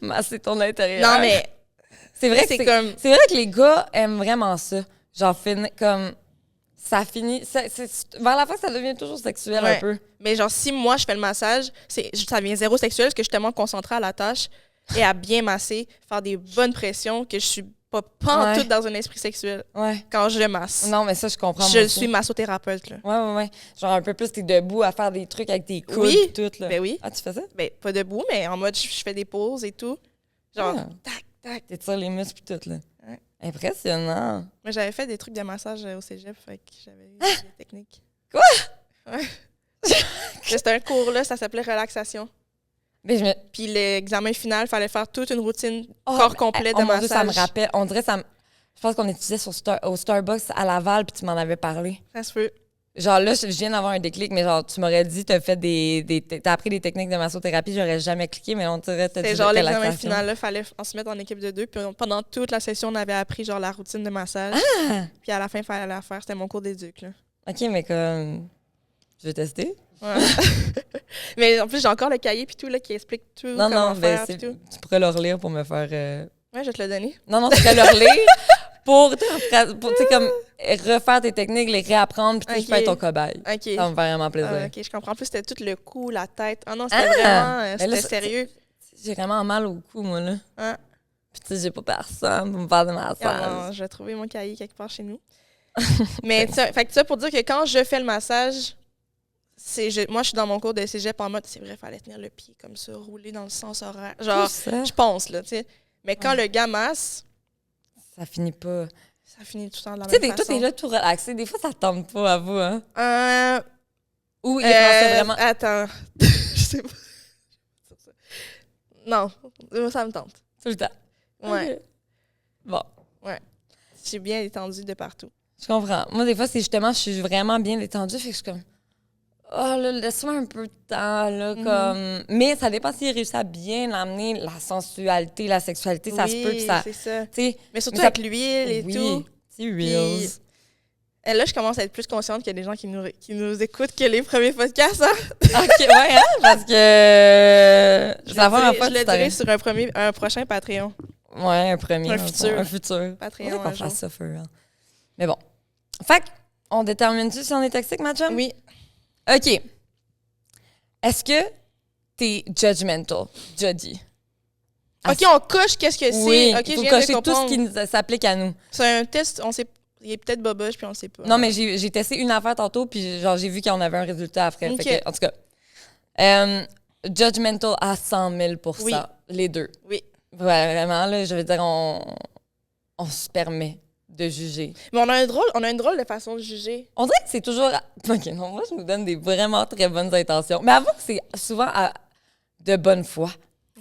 Masser ton intérieur. Non, mais... C'est vrai que les gars aiment vraiment ça. Genre, comme... Ça finit... vers la fin, ça devient toujours sexuel un peu. Mais genre, si moi, je fais le massage, ça devient zéro sexuel parce que je suis tellement concentrée à la tâche et à bien masser, faire des bonnes pressions que je suis pas en tout dans un esprit sexuel quand je le masse. Non, mais ça, je comprends. Je suis massothérapeute, là. Ouais. Genre, un peu plus, t'es debout à faire des trucs avec tes coudes et tout, là. Ben oui. Ah, tu fais ça? Ben, pas debout, mais en mode, je fais des pauses et tout. Genre, tac, tac. T'étires les muscles et tout, là. Ouais. Impressionnant. Mais j'avais fait des trucs de massage au cégep, fait que j'avais des techniques. Quoi? Ouais. C'était un cours, là, ça s'appelait relaxation. Mais Puis l'examen final, il fallait faire toute une routine corps complet de massage. Dieu, ça me rappelle. On dirait ça. Je pense qu'on étudiait au Starbucks à Laval, puis tu m'en avais parlé. Ça se peut. Genre là, je viens d'avoir un déclic, mais genre, tu m'aurais dit, t'as appris des techniques de massothérapie, j'aurais jamais cliqué, mais on dirait t'as dit. C'est genre l'examen final, là, fallait se mettre en équipe de 2. Puis pendant toute la session, on avait appris genre la routine de massage. Puis à la fin, il fallait la faire. C'était mon cours d'éduc, là. OK, mais comme. Je vais tester. Ouais. Mais en plus, j'ai encore le cahier puis tout là, qui explique tout comment faire. Tout. Tu pourrais le relire pour me faire... Ouais, je vais te le donner. Non, tu pourrais le relire pour tu sais, comme refaire tes techniques, les réapprendre, puis je peux être ton cobaye. OK. Ça va me faire vraiment plaisir. OK, je comprends. En plus, c'était tout le cou, la tête. Ah non, c'était vraiment... C'était sérieux. J'ai vraiment mal au cou, moi, là. Ah. Puis tu sais, j'ai pas personne pour me faire de massage. Non, je vais trouver mon cahier quelque part chez nous. Mais fait que ça pour dire que quand je fais le massage... moi, je suis dans mon cours de cégep en mode, c'est vrai, il fallait tenir le pied comme ça, rouler dans le sens horaire. Genre, je pense, là, tu sais. Mais quand le gars masse... Ça finit pas. Ça finit tout le temps de la même façon. Tu sais, toi, t'es là tout relaxé. Des fois, ça te tente pas à vous, hein? Ou il pensait vraiment... Attends. Je sais pas. Non, ça me tente. Tout le temps. Ouais. Okay. Bon. Ouais. Je suis bien détendue de partout. Je comprends. Moi, des fois, c'est justement, je suis vraiment bien détendue, fait que je suis comme... Oh là, laisse-moi un peu de temps, là, comme... Mais ça dépend s'il réussit à bien amener la sensualité, la sexualité, ça se peut que ça... c'est ça. T'sais, mais surtout avec l'huile et tout. C'est real. Et là, je commence à être plus consciente qu'il y a des gens qui nous écoutent que les premiers podcasts, hein? OK, ouais, hein? Parce que... Je le dirai sur un prochain Patreon. Ouais, un premier. Un futur. Un futur. Patreon, on fasse ça, hein. Mais bon. Fait on détermine-tu si on est toxique, ma chum? Oui. OK. Est-ce que t'es judgmental? Judgy. OK, on coche qu'est-ce que c'est. Oui, OK, faut cocher tout ce qui s'applique à nous. C'est un test, on sait... Il est peut-être boboche, puis on le sait pas. Non, mais j'ai testé une affaire tantôt, puis genre j'ai vu qu'on avait un résultat après. Okay. Fait que, en tout cas, judgmental à 100 000 %. Oui. Les deux. Oui. Ouais, vraiment, là, je veux dire, on se permet de juger. Mais on a une drôle de façon de juger. On dirait que c'est toujours... OK, non, moi, je nous donne des vraiment très bonnes intentions. Mais avoue que c'est souvent de bonne foi.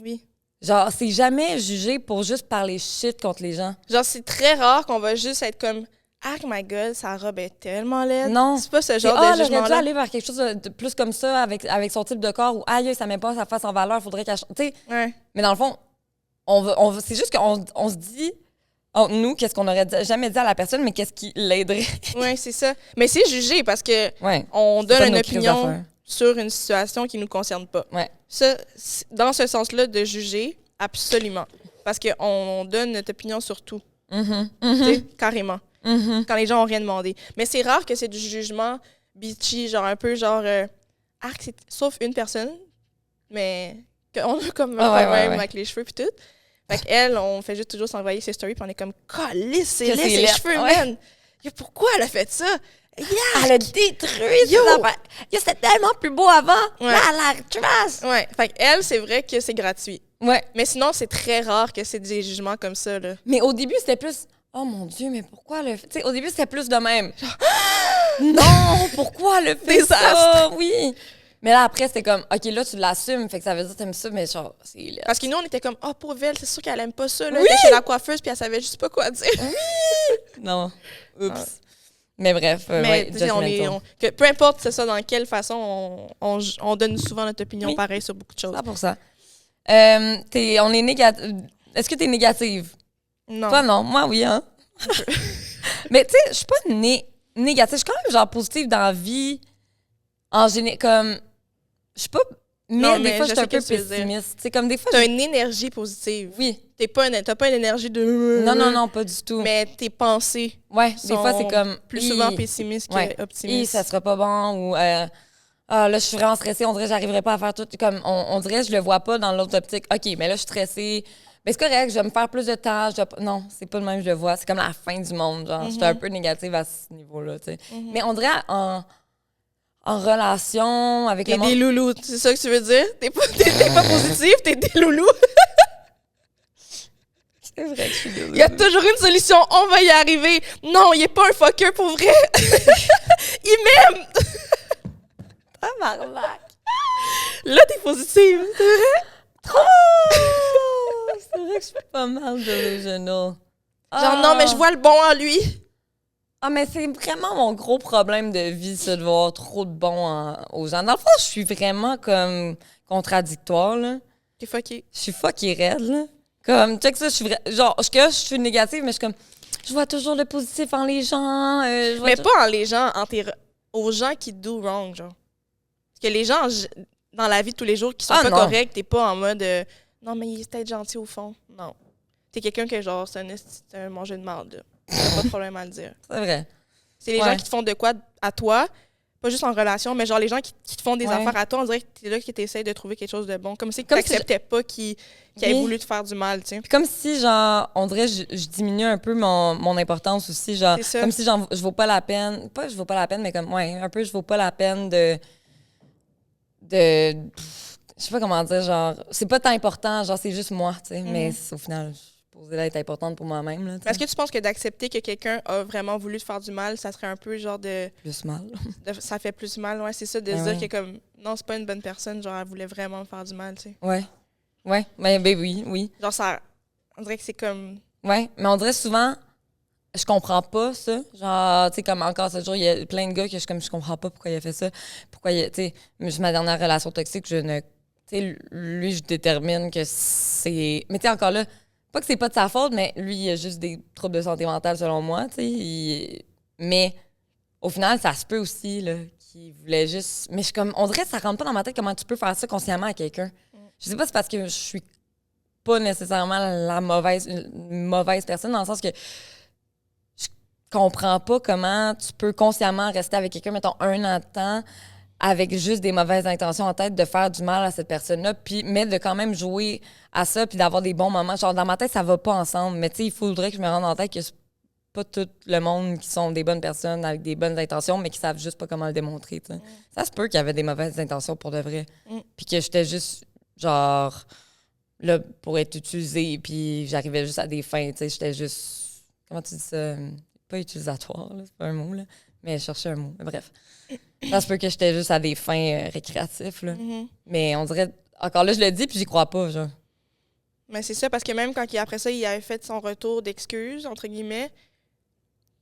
Oui. Genre, c'est jamais jugé pour juste parler shit contre les gens. Genre, c'est très rare qu'on va juste être comme « Ah, my God, sa robe est tellement laide. » Non. C'est pas ce genre de jugement-là. Elle aurait dû aller vers quelque chose de plus comme ça avec son type de corps où « Aïe, ça met pas sa face en valeur, faudrait qu'elle... » Tu sais, mais dans le fond, c'est juste qu'on se dit... entre nous, qu'est-ce qu'on aurait jamais dit à la personne, mais qu'est-ce qui l'aiderait. Oui, c'est ça. Mais c'est jugé parce que on donne une opinion sur une situation qui ne nous concerne pas. Ouais. Ça, dans ce sens-là, de juger, absolument. Parce qu'on donne notre opinion sur tout. Carrément. Quand les gens ont rien demandé. Mais c'est rare que c'est du jugement bitchy, genre un peu genre... sauf une personne, mais qu'on a comme un problème avec les cheveux puis tout. Fait qu'elle, on fait juste toujours s'envoyer ses stories puis on est comme « Calisse, c'est laid, ses cheveux, man! Pourquoi elle a fait ça? » Elle a détruit ses affaires. C'était tellement plus beau avant. Là, elle a trash. Ouais. Fait qu'elle, c'est vrai que c'est gratuit. Ouais. Mais sinon, c'est très rare que c'est des jugements comme ça, là. Mais au début, c'était plus... Oh mon Dieu, mais pourquoi le fait? Tu sais, au début, c'était plus de même. Genre, non, pourquoi le fait ça? Oui. Mais là, après, c'était comme, OK, là, tu l'assumes, fait que ça veut dire que t'aimes ça, mais genre, c'est laid. Parce que nous, on était comme, oh, pauvre elle, c'est sûr qu'elle aime pas ça, là. Elle était chez la coiffeuse, puis elle savait juste pas quoi dire. Oui! Non. Oups. Mais bref, mais peu importe c'est ça, dans quelle façon, on donne souvent notre opinion pareil sur beaucoup de choses. 100%. On est négative. Est-ce que t'es négative? Non. Toi, non. Moi, oui, hein? Mais tu sais, je suis pas négative. Je suis quand même genre positive dans la vie. En général, comme... Je suis pas... Mais des fois, je suis un peu pessimiste. C'est comme des fois... T'as une énergie positive. Oui. T'as pas une énergie de... Non, pas du tout. Mais tes pensées des fois, c'est comme... plus souvent pessimistes qu'optimistes. Ça sera pas bon ou... là, je suis vraiment stressée. On dirait que j'arriverai pas à faire tout. Comme, on dirait que je le vois pas dans l'autre optique. OK, mais là, je suis stressée. Mais c'est correct, je vais me faire plus de temps. Non, c'est pas le même que je le vois. C'est comme la fin du monde. Genre, j'étais un peu négative à ce niveau-là, tu sais. Mais on dirait en relation avec le monde... T'es des loulous, c'est ça que tu veux dire? T'es pas positive, t'es des loulous. C'est vrai que je suis désolée. Il y a toujours une solution, on va y arriver. Non, il est pas un fucker pour vrai. Il m'aime. Tabarnak. Là, t'es positive, c'est vrai? Oh! C'est vrai que je suis pas mal delusional. Genre, non, mais je vois le bon en lui. Ah, mais c'est vraiment mon gros problème de vie, ça, de voir trop de bon aux gens. Dans le fond, je suis vraiment comme contradictoire, là. T'es fucké. Je suis fucké raide, là. Comme, check ça, je suis je suis négative, mais je suis comme, je vois toujours le positif en les gens. Mais pas en les gens, aux gens qui do wrong, genre. Parce que les gens, dans la vie de tous les jours, qui sont pas corrects, t'es pas en mode, non, mais il est peut-être gentil au fond. Non. T'es quelqu'un que, genre, c'est un mangeur de marde, là. T'as pas de problème à le dire. C'est vrai. C'est les gens qui te font de quoi à toi, pas juste en relation, mais genre les gens qui te font des affaires à toi, on dirait que t'es là qui t'essayes de trouver quelque chose de bon. Comme si tu n'acceptais pas qu'ils aient voulu te faire du mal, tu sais. Comme si, genre, on dirait je diminue un peu mon importance aussi, genre, comme si genre, je vaux pas la peine, pas je vaux pas la peine, mais comme, un peu je vaux pas la peine de je sais pas comment dire, genre, c'est pas tant important, genre, c'est juste moi, tu sais, mais au final, je suis posée d'être importante pour moi-même, là. Est-ce que tu penses que d'accepter que quelqu'un a vraiment voulu te faire du mal, ça serait un peu genre de... Plus mal. Ça fait plus mal, ouais, c'est ça, de se dire que comme, non, c'est pas une bonne personne, genre, elle voulait vraiment me faire du mal, tu sais. Ouais, mais oui. Genre, ça, on dirait que c'est comme... Ouais, mais on dirait souvent, je comprends pas ça. Genre, tu sais, comme encore ce jour, il y a plein de gars que je comprends pas pourquoi il a fait ça. Pourquoi tu sais, ma dernière relation toxique, tu sais, lui, je détermine que c'est... Mais tu sais, encore là, pas que c'est pas de sa faute, mais lui, il a juste des troubles de santé mentale, selon moi, tu sais. Mais au final, ça se peut aussi, là, qu'il voulait juste... Mais je comme... On dirait que ça rentre pas dans ma tête comment tu peux faire ça consciemment à quelqu'un. Je sais pas si c'est parce que je suis pas nécessairement une mauvaise personne, dans le sens que je comprends pas comment tu peux consciemment rester avec quelqu'un, mettons, 1 an de temps, avec juste des mauvaises intentions en tête, de faire du mal à cette personne-là, mais de quand même jouer à ça, puis d'avoir des bons moments. Genre, dans ma tête, ça va pas ensemble, mais tu sais, il faudrait que je me rende en tête que c'est pas tout le monde qui sont des bonnes personnes avec des bonnes intentions, mais qui savent juste pas comment le démontrer, tu sais. Ça se peut qu'il y avait des mauvaises intentions pour de vrai, puis que j'étais juste, genre, là, pour être utilisée, puis j'arrivais juste à des fins, tu sais, j'étais juste... Comment tu dis ça? Pas utilisatoire, là, c'est pas un mot, là, mais je cherchais un mot. Mais bref. Ça se peut que j'étais juste à des fins récréatives, là. Mais on dirait... Encore là, je le dis, puis j'y crois pas, genre. Mais c'est ça, parce que même quand après ça, il avait fait son retour d'excuses, entre guillemets,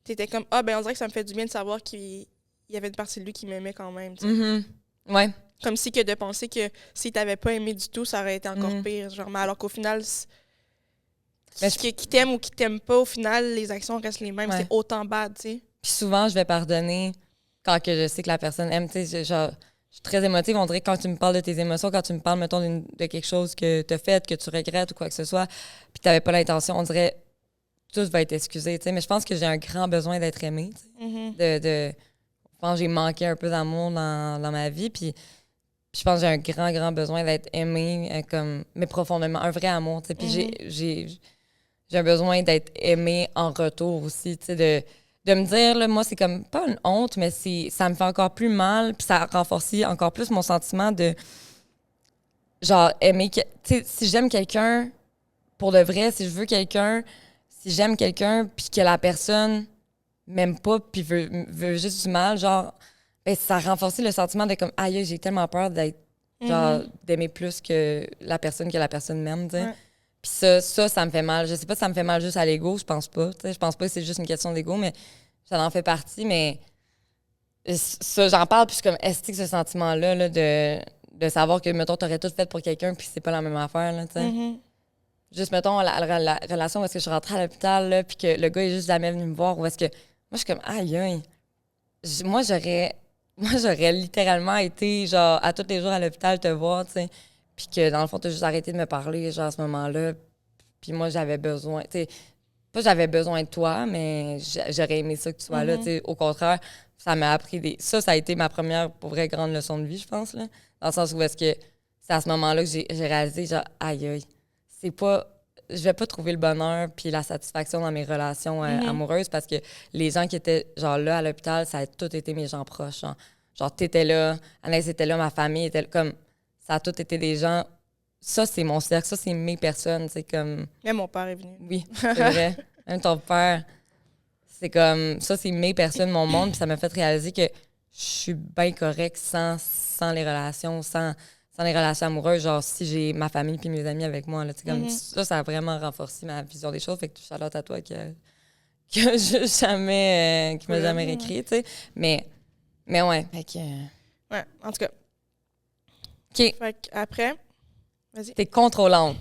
t'étais comme, on dirait que ça me fait du bien de savoir qu'il y avait une partie de lui qui m'aimait quand même, tu sais. Ouais. Comme si que de penser que s'il t'avait pas aimé du tout, ça aurait été encore pire. Genre, mais alors qu'au final, qui t'aime ou qui t'aime pas, au final, les actions restent les mêmes. C'est autant bad, tu sais. Puis souvent, je vais pardonner quand que je sais que la personne aime. Tu sais, genre, je suis très émotive. On dirait que quand tu me parles de tes émotions, quand tu me parles, mettons, de quelque chose que t'as fait, que tu regrettes ou quoi que ce soit, puis t'avais pas l'intention, on dirait tout va être excusé, tu sais. Mais je pense que j'ai un grand besoin d'être aimée, tu sais. Je pense que j'ai manqué un peu d'amour dans ma vie, puis je pense que j'ai un grand, grand besoin d'être aimée, mais profondément, un vrai amour, tu sais. Puis j'ai un besoin d'être aimée en retour aussi, tu sais, de me dire, là, moi, c'est comme pas une honte, mais ça me fait encore plus mal, puis ça renforce encore plus mon sentiment de, genre, aimer... Tu sais, si j'aime quelqu'un, pour de vrai, si je veux quelqu'un, si j'aime quelqu'un, puis que la personne m'aime pas, puis veut juste du mal, genre, ben, ça renforce le sentiment de comme, aïe, j'ai tellement peur d'être, genre, d'aimer plus que la personne m'aime, tu sais. Ouais. Puis ça me fait mal. Je sais pas si ça me fait mal juste à l'ego, je pense pas. Je pense pas que c'est juste une question d'ego, mais ça en fait partie. Mais ça, j'en parle, puis je suis comme, est-ce que ce sentiment-là là, de savoir que, mettons, t'aurais tout fait pour quelqu'un, puis c'est pas la même affaire, là, tu sais. Juste, mettons, la relation où est-ce que je suis rentrée à l'hôpital, là, puis que le gars est juste jamais venu me voir, ou est-ce que. Moi, je suis comme, aïe, aïe. Moi, j'aurais littéralement été, genre, à tous les jours à l'hôpital te voir, tu sais. Puis que, dans le fond, t'as juste arrêté de me parler, genre, à ce moment-là. Puis moi, j'avais besoin, tu sais, pas j'avais besoin de toi, mais j'aurais aimé ça que tu sois là, tu sais. Au contraire, ça m'a appris Ça a été ma première, pour vrai, grande leçon de vie, je pense, là. Dans le sens où est-ce que c'est à ce moment-là que j'ai réalisé, genre, aïe, aïe, c'est pas... Je vais pas trouver le bonheur puis la satisfaction dans mes relations amoureuses parce que les gens qui étaient, genre, là, à l'hôpital, ça a tout été mes gens proches, genre t'étais là, Anaïs était là, ma famille était là, comme... Ça a tout été des gens. Ça, c'est mon cercle. Ça, c'est mes personnes. C'est comme. Même mon père est venu. Oui, c'est vrai. Même ton père. C'est comme. Ça, c'est mes personnes, mon monde. Puis ça m'a fait réaliser que je suis bien correcte sans les relations, sans les relations amoureuses. Genre, si j'ai ma famille puis mes amis avec moi. Là, comme ça a vraiment renforcé ma vision des choses. Fait que Charlotte à toi que je jamais. Qui m'a jamais réécrit, tu sais. Mais ouais. Fait que. Ouais, en tout cas. OK. Fait qu'après, vas-y. T'es contrôlante.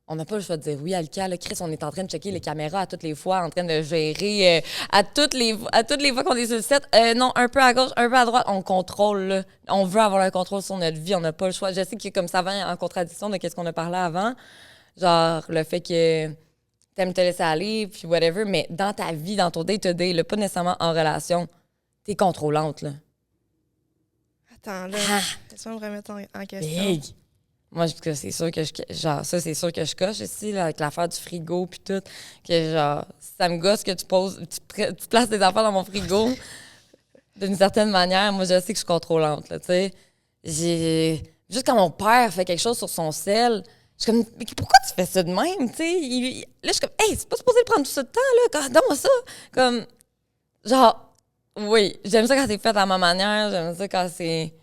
On n'a pas le choix de dire oui, Alka. Là, Chris, on est en train de checker les caméras à toutes les fois, en train de gérer à toutes les fois qu'on est sur le set. Non, un peu à gauche, un peu à droite, on contrôle. Là. On veut avoir le contrôle sur notre vie, on n'a pas le choix. Je sais que comme ça va en contradiction de ce qu'on a parlé avant, genre le fait que t'aimes te laisser aller, puis whatever, mais dans ta vie, dans ton day-to-day, pas nécessairement en relation, t'es contrôlante, là. Attends, là, laisse-moi me remettre en question. Big. Moi, c'est sûr que c'est sûr que je coche ici, là, avec l'affaire du frigo puis tout, que genre, ça me gosse que tu places des affaires dans mon frigo d'une certaine manière. Moi, je sais que je suis contrôlante, là, tu sais. Juste quand mon père fait quelque chose sur son sel, je suis comme, mais pourquoi tu fais ça de même, tu sais? Là, je suis comme, hey, c'est pas supposé prendre tout ça de temps, là, donne-moi ça. Comme, genre, oui, j'aime ça quand c'est fait à ma manière, j'aime ça quand c'est...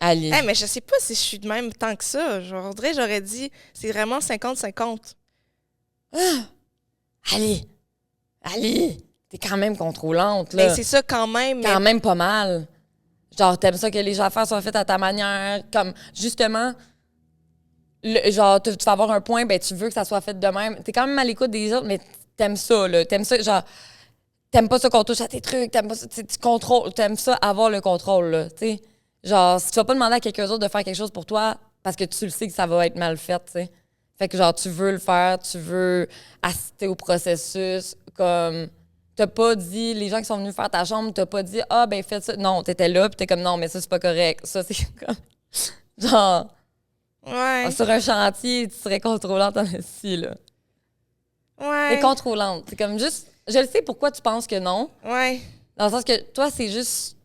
Allez. Hey, mais je sais pas si je suis de même tant que ça. Genre, on dirait, j'aurais dit, c'est vraiment 50-50. Allez, t'es quand même contrôlante, là. Mais c'est ça quand même. Quand même pas mal. Genre, t'aimes ça que les affaires soient faites à ta manière. Comme, justement, genre, tu vas avoir un point, ben tu veux que ça soit fait de même. T'es quand même à l'écoute des autres, mais t'aimes ça, là. T'aimes ça, genre... T'aimes pas ça qu'on touche à tes trucs, t'aimes pas ça, tu contrôles, t'aimes ça avoir le contrôle, là, tu sais. Genre, si tu vas pas demander à quelqu'un d'autre de faire quelque chose pour toi parce que tu le sais que ça va être mal fait, tu sais. Fait que, genre, tu veux le faire, tu veux assister au processus, comme... T'as pas dit, les gens qui sont venus faire ta chambre, t'as pas dit, ah, ben, faites ça. Non, t'étais là, pis t'es comme, non, mais ça, c'est pas correct. Ça, c'est comme... Genre... Ouais. Sur un chantier, tu serais contrôlante en ici, là. Ouais. T'es contrôlante. C'est comme juste... Je le sais pourquoi tu penses que non. Ouais. Dans le sens que toi, c'est juste...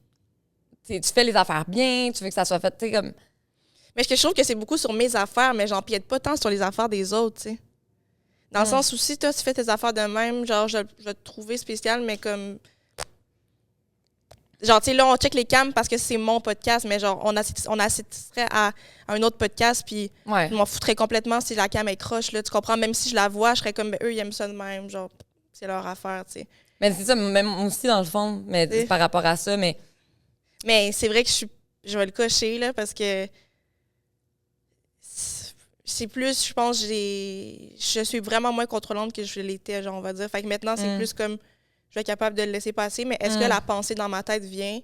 Tu fais les affaires bien, tu veux que ça soit fait, tu sais, comme... Mais je trouve que c'est beaucoup sur mes affaires, mais j'empiète pas tant sur les affaires des autres, tu sais. Dans le sens où si toi, tu fais tes affaires de même, genre, je vais te trouver spécial, mais comme... Genre, tu sais, là, on check les cams parce que c'est mon podcast, mais genre, on assisterait à un autre podcast, puis je m'en foutrais complètement si la cam est croche, là, tu comprends? Même si je la vois, je serais comme, ben, eux, ils aiment ça de même, genre, c'est leur affaire, tu sais. Mais c'est ça, même aussi, dans le fond, mais par rapport à ça, mais... Mais c'est vrai que je vais le cocher, là, parce que c'est plus, je pense, je suis vraiment moins contrôlante que je l'étais, genre, on va dire. Fait que maintenant, c'est plus comme, je vais être capable de le laisser passer, mais est-ce que la pensée dans ma tête vient?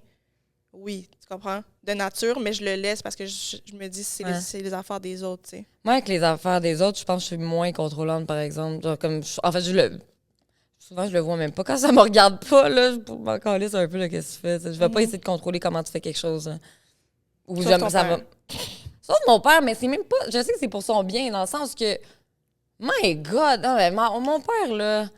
oui, tu comprends? De nature, mais je le laisse parce que je me dis c'est les affaires des autres, tu sais. Moi, avec les affaires des autres, je pense que je suis moins contrôlante, par exemple. Genre, comme, en fait, souvent, je le vois même pas. Quand ça me regarde pas, là, pour m'en caler un peu, là, qu'est-ce que tu fais? Je vais pas essayer de contrôler comment tu fais quelque chose. Hein. Ou Sauf ton ça père. va. Sauf mon père, mais c'est même pas. Je sais que c'est pour son bien, dans le sens que. My God! Non, mais mon père, là.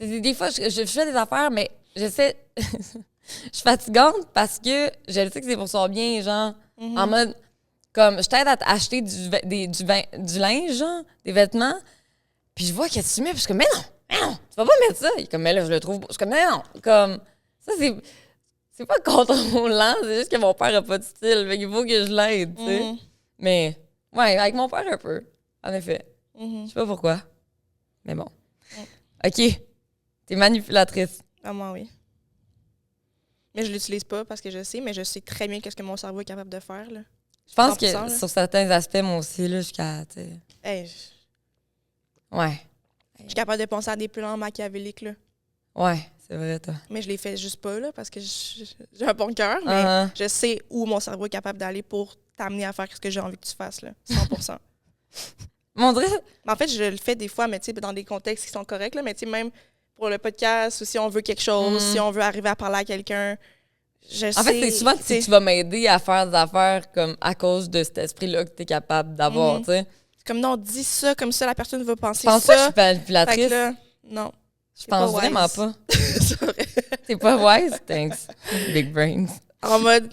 Des fois, je fais des affaires, mais j'essaie. Je suis fatigante parce que je sais que c'est pour son bien, genre. En mode. Comme, je t'aide à acheter du linge, genre, des vêtements. Puis je vois que tu mets, puis je suis comme, mais non, tu vas pas mettre ça. Il est comme, mais là, je le trouve. Je suis comme, mais non. Comme, ça, c'est pas contrôlant, c'est juste que mon père a pas de style. Fait qu'il faut que je l'aide, tu sais. Mais, ouais, avec mon père un peu, en effet. Je sais pas pourquoi. Mais bon. OK. T'es manipulatrice. Ah, moi, oui. Mais je l'utilise pas parce que je sais, mais je sais très bien qu'est-ce que mon cerveau est capable de faire, là. Je pense que 100%, là. sur certains aspects, moi aussi, là, jusqu'à, tu sais. Hey, Ouais. je suis capable de penser à des plans machiavéliques, là. Ouais, c'est vrai, toi. Mais je les fais juste pas, là, parce que j'ai un bon cœur, mais je sais où mon cerveau est capable d'aller pour t'amener à faire ce que j'ai envie que tu fasses, là. 100%. Mon Dieu! Mais en fait, je le fais des fois, mais tu sais, dans des contextes qui sont corrects, là, mais tu sais, même pour le podcast, ou si on veut quelque chose, si on veut arriver à parler à quelqu'un, En fait, c'est souvent que tu vas m'aider à faire des affaires comme à cause de cet esprit-là que tu es capable d'avoir, tu sais. Comme non, dis ça, comme ça, la personne va penser Je pense ça. pas que je suis manipulatrice. Fait que là, non. Je pense pas vraiment wise. pas. C'est vrai. T'es pas wise? Thanks. Big brains. En mode,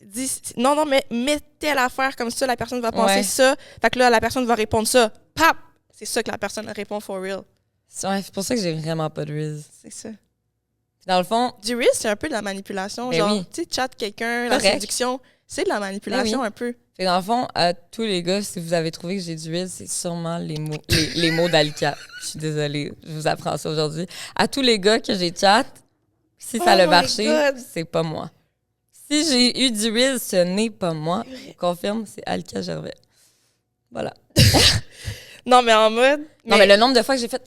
dis, non, mais mets telle affaire comme ça, la personne va penser Ouais. ça. Fait que là, la personne va répondre ça. Pap! C'est ça que la personne répond for real. Ouais, c'est pour ça que j'ai vraiment pas de riz. C'est ça. Dans le fond, Du risk, c'est un peu de la manipulation. Ben genre, oui. tu sais, chat quelqu'un, la Correct. séduction, c'est de la manipulation Ben oui. un peu. fait que dans le fond, à tous les gars, si vous avez trouvé que j'ai du riz, c'est sûrement les mots d'Alika. Je suis désolée, je vous apprends ça aujourd'hui. À tous les gars que j'ai chat, si ça Oh a my marché, God. c'est pas moi. Si j'ai eu du riz, ce n'est pas moi. Je confirme, c'est Alika Gervais. Voilà. Non, mais en mode. Non, mais le nombre de fois que j'ai fait.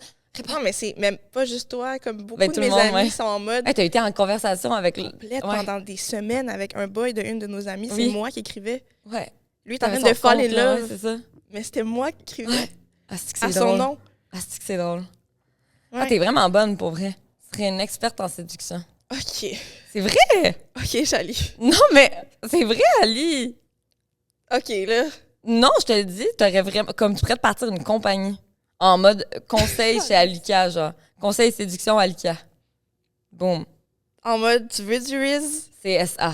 Non, mais c'est même pas juste toi, comme beaucoup Ben, de tout mes le monde, amis ouais. sont en mode Hey, t'as été en conversation avec. complète Ouais. pendant des semaines avec un boy de une de nos amies. Oui. C'est moi qui écrivais. Ouais. Lui, il est en train T'avais de son fall in compte, là, love, ouais, c'est ça. mais c'était moi qui écrivais Ah, c'est que à c'est son drôle. nom. Ah, c'est que c'est drôle. Ouais. Ah, t'es vraiment bonne pour vrai. Tu serais une experte en séduction. OK. C'est vrai! OK, Chali. Non, mais c'est vrai, Ali! OK, là. Non, je te le dis, t'aurais vraiment. Comme tu pourrais te partir une compagnie. En mode conseil chez Alika, genre. Conseil séduction Alika. Boum. En mode, tu veux du Riz? CSA.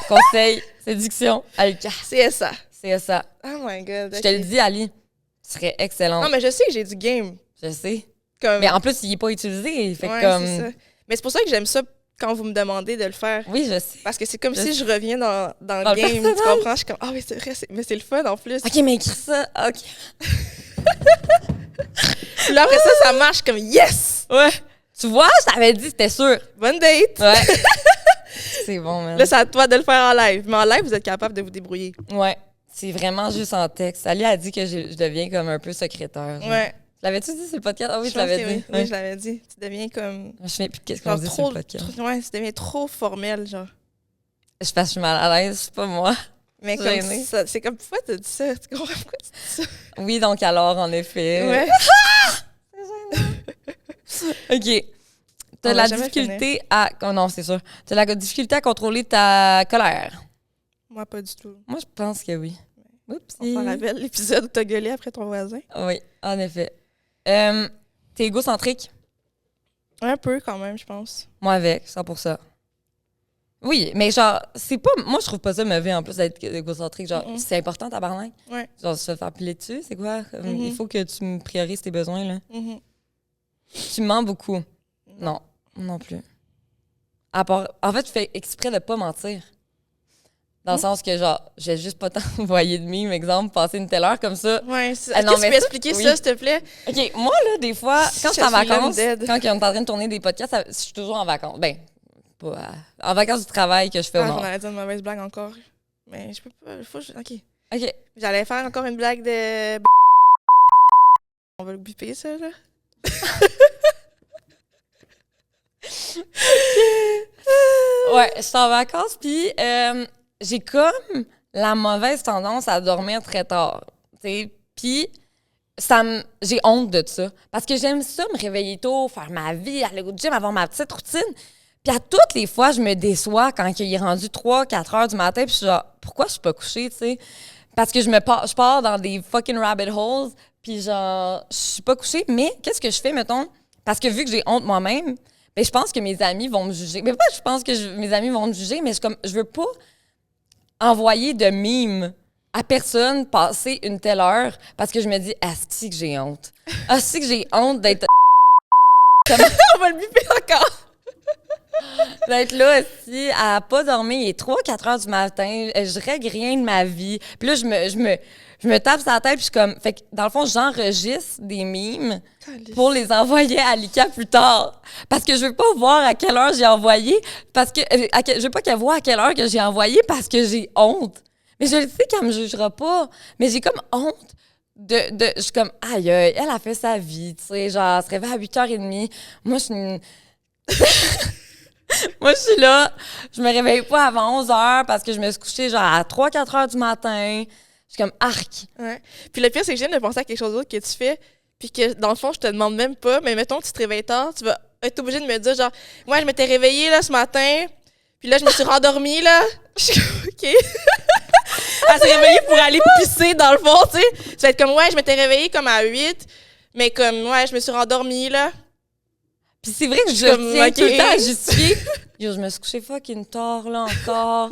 Conseil séduction Alika. C'est ça. CSA. Oh my God. Je OK. te le dis, Ali. Tu serais excellente. Non, mais je sais que j'ai du game. Je sais. Comme... Mais en plus, il est pas utilisé. Fait que ouais, comme. c'est ça. Mais c'est pour ça que j'aime ça quand vous me demandez de le faire. Oui, je sais. Parce que c'est comme Je si sais. je reviens dans Dans le le game. Tu personnage. comprends? Je suis comme, ah oui, c'est vrai, mais c'est le fun en plus. OK, mais écris ça. OK. Puis là, après ça, ça marche comme yes! Ouais. Tu vois, je t'avais dit, c'était sûr. Bonne date! Ouais. C'est bon, man. Là, c'est à toi de le faire en live. Mais en live, vous êtes capable de vous débrouiller. Ouais. C'est vraiment juste en texte. Ali a dit que je deviens comme un peu secrétaire. genre. Ouais. L'avais-tu dit sur le podcast? Ah oui, je pense l'avais que dit. oui. Oui, je l'avais dit. Tu deviens comme. Je sais plus qu'est-ce qu'on Genre dit sur trop. le podcast. Ouais, tu deviens trop formel, genre. Je suis mal à l'aise, c'est pas moi. Mais comme Gênée. ça, c'est comme pourquoi tu dis ça? Tu comprends pourquoi tu dis ça? Oui, donc alors, en effet. Ouais. OK. T'as On la va jamais difficulté à... Oh non, c'est sûr. T'as la difficulté à contrôler ta colère. Moi, pas du tout. Moi, je pense que oui. On Oups. s'en rappelle l'épisode où t'as gueulé après ton voisin? Oui, en effet. T'es égocentrique? Un peu quand même, je pense. Moi avec, 100%. Oui, mais genre, c'est pas... Moi, je trouve pas ça mauvais, en plus, d'être égocentrique. Genre, c'est important, tabarnak. Ouais. Genre, se faire piler dessus, c'est quoi? Mhm. Il faut que tu me priorises tes besoins, là. Mhm. Tu mens beaucoup. Non plus. À part... En fait, tu fais exprès de pas mentir. Dans le sens que, genre, j'ai juste pas t'envoyer de mime, exemple, passer une telle heure comme ça. Ouais, c'est... Ah Est-ce non, que tu mais peux ça, expliquer oui. ça, s'il te plaît? OK, moi, là, des fois, quand je suis en Je suis vacances, dead. quand on est en train de tourner des podcasts, je suis toujours en vacances. Ben, pas en vacances du travail que je fais au Ah, nord. j'en allais dire une mauvaise blague encore. Mais je peux pas. OK. OK. J'allais faire encore une blague de. On va le biper, ça, là. Ouais, je suis en vacances, puis j'ai comme la mauvaise tendance à dormir très tard. Puis j'ai honte de ça. Parce que j'aime ça, me réveiller tôt, faire ma vie, aller au gym, avoir ma petite routine. Puis à toutes les fois, je me déçois quand il est rendu 3-4 heures du matin, puis je suis genre, pourquoi je suis pas couchée, tu sais? Parce que je pars dans des fucking rabbit holes, puis genre, je suis pas couchée. Mais qu'est-ce que je fais, mettons? Parce que vu que j'ai honte moi-même, ben, je pense que mes amis vont me juger. Mais pas je pense que mes amis vont me juger, mais je veux pas envoyer de mimes à personne passer une telle heure parce que je me dis, asti que j'ai honte. Asti que j'ai honte d'être... On va le biper encore! D'être là aussi, à pas dormir. Il est 3-4 heures du matin. Je règle rien de ma vie. Puis là, je me tape sur la tête. Puis je suis comme... Fait que dans le fond, j'enregistre des mimes pour les envoyer à Lika plus tard. Parce que je veux pas voir à quelle heure j'ai envoyé. Parce que je veux pas qu'elle voie à quelle heure que j'ai envoyé parce que j'ai honte. Mais je le sais qu'elle me jugera pas. Mais j'ai comme honte je suis comme, aïe, elle a fait sa vie. Tu sais, genre, elle se réveille à 8h30. Moi, je suis une... Moi, je suis là, je me réveille pas avant 11h parce que je me suis couchée genre à 3-4 heures du matin. Je suis comme arc. Ouais. Puis le pire, c'est que je viens de penser à quelque chose d'autre que tu fais, puis que dans le fond, je te demande même pas, mais mettons, tu te réveilles tard, tu vas être obligé de me dire genre, moi, je m'étais réveillée là ce matin, puis là, je me suis rendormie là. Je suis comme, OK. Elle s'est réveillée pour aller pisser dans le fond, tu sais. Tu vas être comme, ouais, je m'étais réveillée comme à 8, mais comme, ouais, je me suis rendormie là. Puis c'est vrai que je tiens tout le temps à justifier. Yo, je me suis couchée fucking tard, là, encore.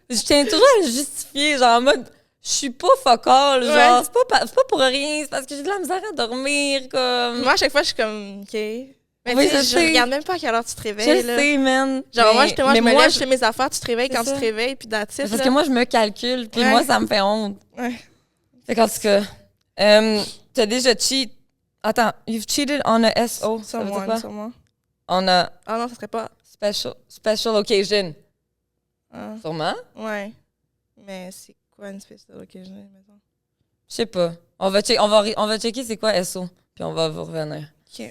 Je tiens toujours à le justifier, genre en mode, je suis pas fuck all, genre, c'est pas pour rien, c'est parce que j'ai de la misère à dormir, comme... Moi, à chaque fois, je suis comme, OK. Mais oui, je regarde même pas à quelle heure tu te réveilles, je sais, man. Genre, moi, justement, je me lève, je fais mes affaires, tu te réveilles quand tu te réveilles, puis that's it, parce que moi, je me calcule, puis moi, ça me fait honte. Ouais. Fait qu'en tout cas, t'as déjà cheat... Attends, you've cheated on a SO. Sûrement. On a... Ah non, ça serait pas... Special occasion. Ah. Sûrement? Ouais. Mais c'est quoi une special occasion, mettons? Je sais pas. On va checker c'est quoi SO, puis on va vous revenir. OK.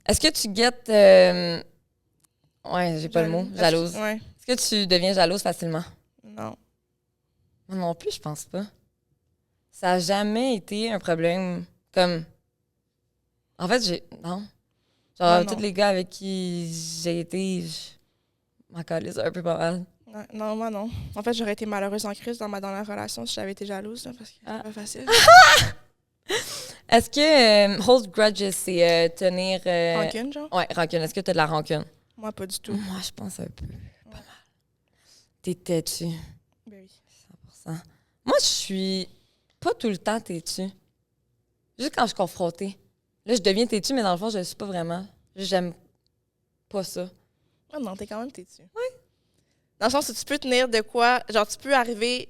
Est-ce que tu guettes... Ouais, j'ai pas le mot. Jalouse. Ouais. Est-ce que tu deviens jalouse facilement? Non. Moi non plus, je pense pas. Ça a jamais été un problème comme... En fait, non. Genre, tous les gars avec qui j'ai été, je m'en calise un peu pas mal. Ouais, non, moi non. En fait, j'aurais été malheureuse en crise dans ma dernière relation si j'avais été jalouse, là, parce que c'est pas facile. Est-ce que hold grudges, c'est tenir... Rancune, genre? Ouais, rancune. Est-ce que t'as de la rancune? Moi, pas du tout. Moi, je pense un peu. Pas mal. T'es têtu. Ben oui. 100%. Moi, je suis pas tout le temps têtu. Juste quand je suis confrontée. Là, je deviens têtu, mais dans le fond, je le suis pas vraiment. J'aime pas ça. Ah non, t'es quand même têtu. Oui. Dans le sens où tu peux tenir de quoi... Genre, tu peux arriver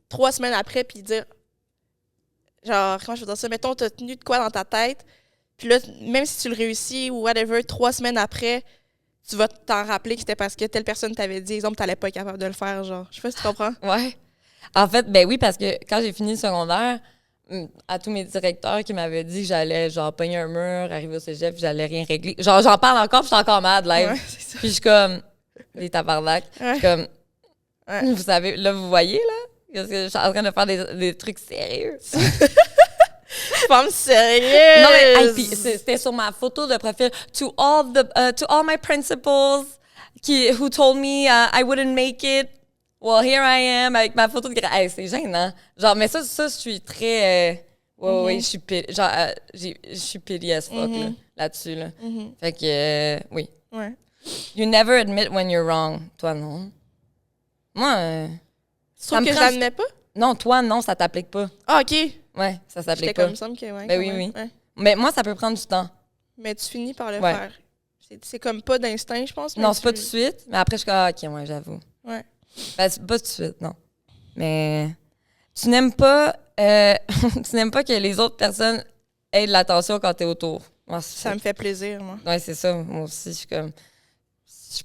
3 semaines après puis dire... Genre, comment je veux dire ça? Mettons, t'as tenu de quoi dans ta tête, puis là, même si tu le réussis ou whatever, 3 semaines après, tu vas t'en rappeler que c'était parce que telle personne t'avait dit, exemple, t'allais pas être capable de le faire, genre. Je sais pas si tu comprends. Ouais. En fait, ben oui, parce que quand j'ai fini le secondaire... à tous mes directeurs qui m'avaient dit que j'allais genre pogner un mur, arriver au cégep, puis j'allais rien régler. Genre, j'en parle encore, puis je suis encore mad live. Ouais, c'est ça. Puis je suis comme, les tabarnak. Je suis comme, vous savez, là, vous voyez, là? Parce que je suis en train de faire des trucs sérieux. Femme sérieuse! Non, mais puis c'était sur ma photo de profil. To all my principals who told me I wouldn't make it. Well, here I am, avec ma photo de... Hey, c'est gênant. Genre, mais ça je suis très... ouais, je suis pity as fuck, là-dessus, là. Fait que, oui. Ouais. You never admit when you're wrong. Toi, non. Moi, tu trouves que j'admets pas? Non, toi, non, ça t'applique pas. Ah, OK. Ouais, ça s'applique J'étais pas. comme ça, OK, ouais. Ben oui. Ouais. Mais moi, ça peut prendre du temps. Mais tu finis par le faire. C'est comme pas d'instinct, je pense. Non, c'est pas tout de suite, mais après, je suis comme, OK, ouais, j'avoue. Ouais. Ben, c'est pas tout de suite, non. Mais tu n'aimes pas que les autres personnes aient de l'attention quand t'es autour. Moi, ça me fait plaisir, moi. Ouais, c'est ça. Moi aussi, je suis comme... Si je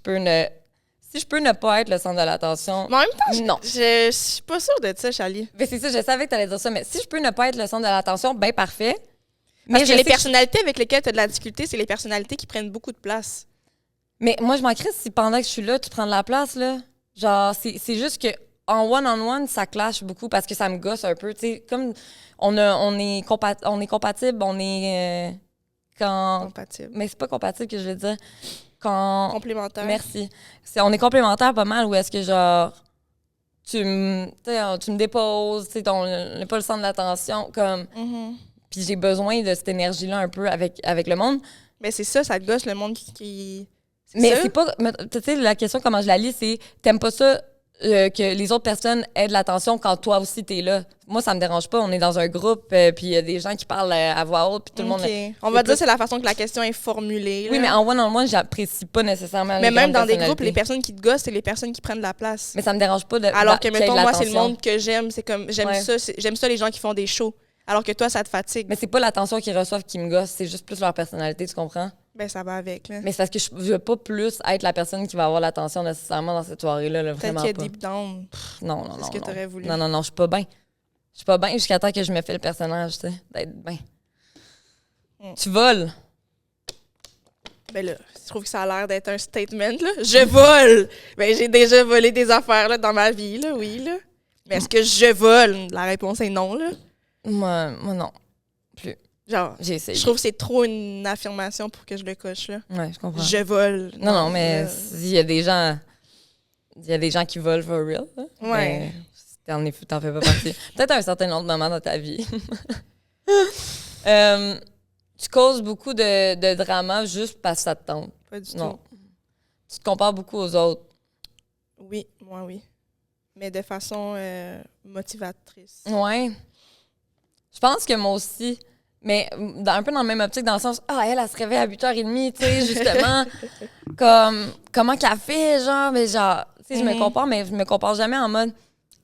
peux ne pas être le centre de l'attention... Mais en même temps, non. Je suis pas sûre de ça, Charlie. Mais c'est ça, je savais que t'allais dire ça, mais si je peux ne pas être le centre de l'attention, ben parfait. Parce que les personnalités avec lesquelles tu as de la difficulté, c'est les personnalités qui prennent beaucoup de place. Mais moi, je m'en crisse si pendant que je suis là, tu prends de la place, là. Genre, c'est juste que en one-on-one, ça clash beaucoup parce que ça me gosse un peu. Tu sais, comme on est compatible, on est... quand... Compatible. Mais c'est pas compatible que je veux dire. Quand... Complémentaire. Merci. On est complémentaires pas mal, ou est-ce que, genre, tu me déposes, tu sais, on n'est pas le centre de l'attention, comme... Puis j'ai besoin de cette énergie-là un peu avec le monde. Mais c'est ça te gosse, le monde qui... Mais c'est pas... Tu sais, la question, comment je la lis, c'est t'aimes pas ça que les autres personnes aient de l'attention quand toi aussi t'es là. Moi, ça me dérange pas. On est dans un groupe, puis il y a des gens qui parlent à voix haute, puis tout le monde... On va dire que c'est la façon que la question est formulée. Là. Oui, mais en one-on-one, j'apprécie pas nécessairement mais même dans des groupes, les personnes qui te gossent, c'est les personnes qui prennent de la place. Mais ça me dérange pas de... Alors que, mettons, moi, c'est le monde que j'aime. C'est comme... J'aime ça, les gens qui font des shows. Alors que toi, ça te fatigue. Mais c'est pas l'attention qu'ils reçoivent qui me gosse, c'est juste plus leur personnalité, tu comprends? Ben, ça va avec, là. Mais c'est parce que je veux pas plus être la personne qui va avoir l'attention nécessairement dans cette soirée-là, là, vraiment peut-être pas. qu'il y a deep down. Non. C'est ce que t'aurais voulu. Non, je suis pas bien. Je suis pas bien jusqu'à temps que je me fais le personnage, tu sais, d'être bien. Tu voles. Ben là, je trouve que ça a l'air d'être un statement, là. Je vole! Ben, j'ai déjà volé des affaires, là, dans ma vie, là, oui, là. Mais est-ce que je vole? La réponse est non, là. Moi non. Plus. Genre, j'ai essayé. Je trouve que c'est trop une affirmation pour que je le coche, là. Ouais, je comprends. Je vole. Non, mais il y a des gens... Il y a des gens qui volent for real, là. Ouais. Mais t'en fais pas partie. Peut-être à un certain autre moment dans ta vie. Tu causes beaucoup de drama juste parce que ça te tente. Pas du Non. tout. Tu te compares beaucoup aux autres. Oui, moi, oui. Mais de façon motivatrice. Ouais. Je pense que moi aussi. Mais un peu dans le même optique, dans le sens, elle se réveille à 8h30, tu sais, justement. Comme, comment qu'elle fait, genre, mais genre, tu sais, je me compare, mais je me compare jamais en mode,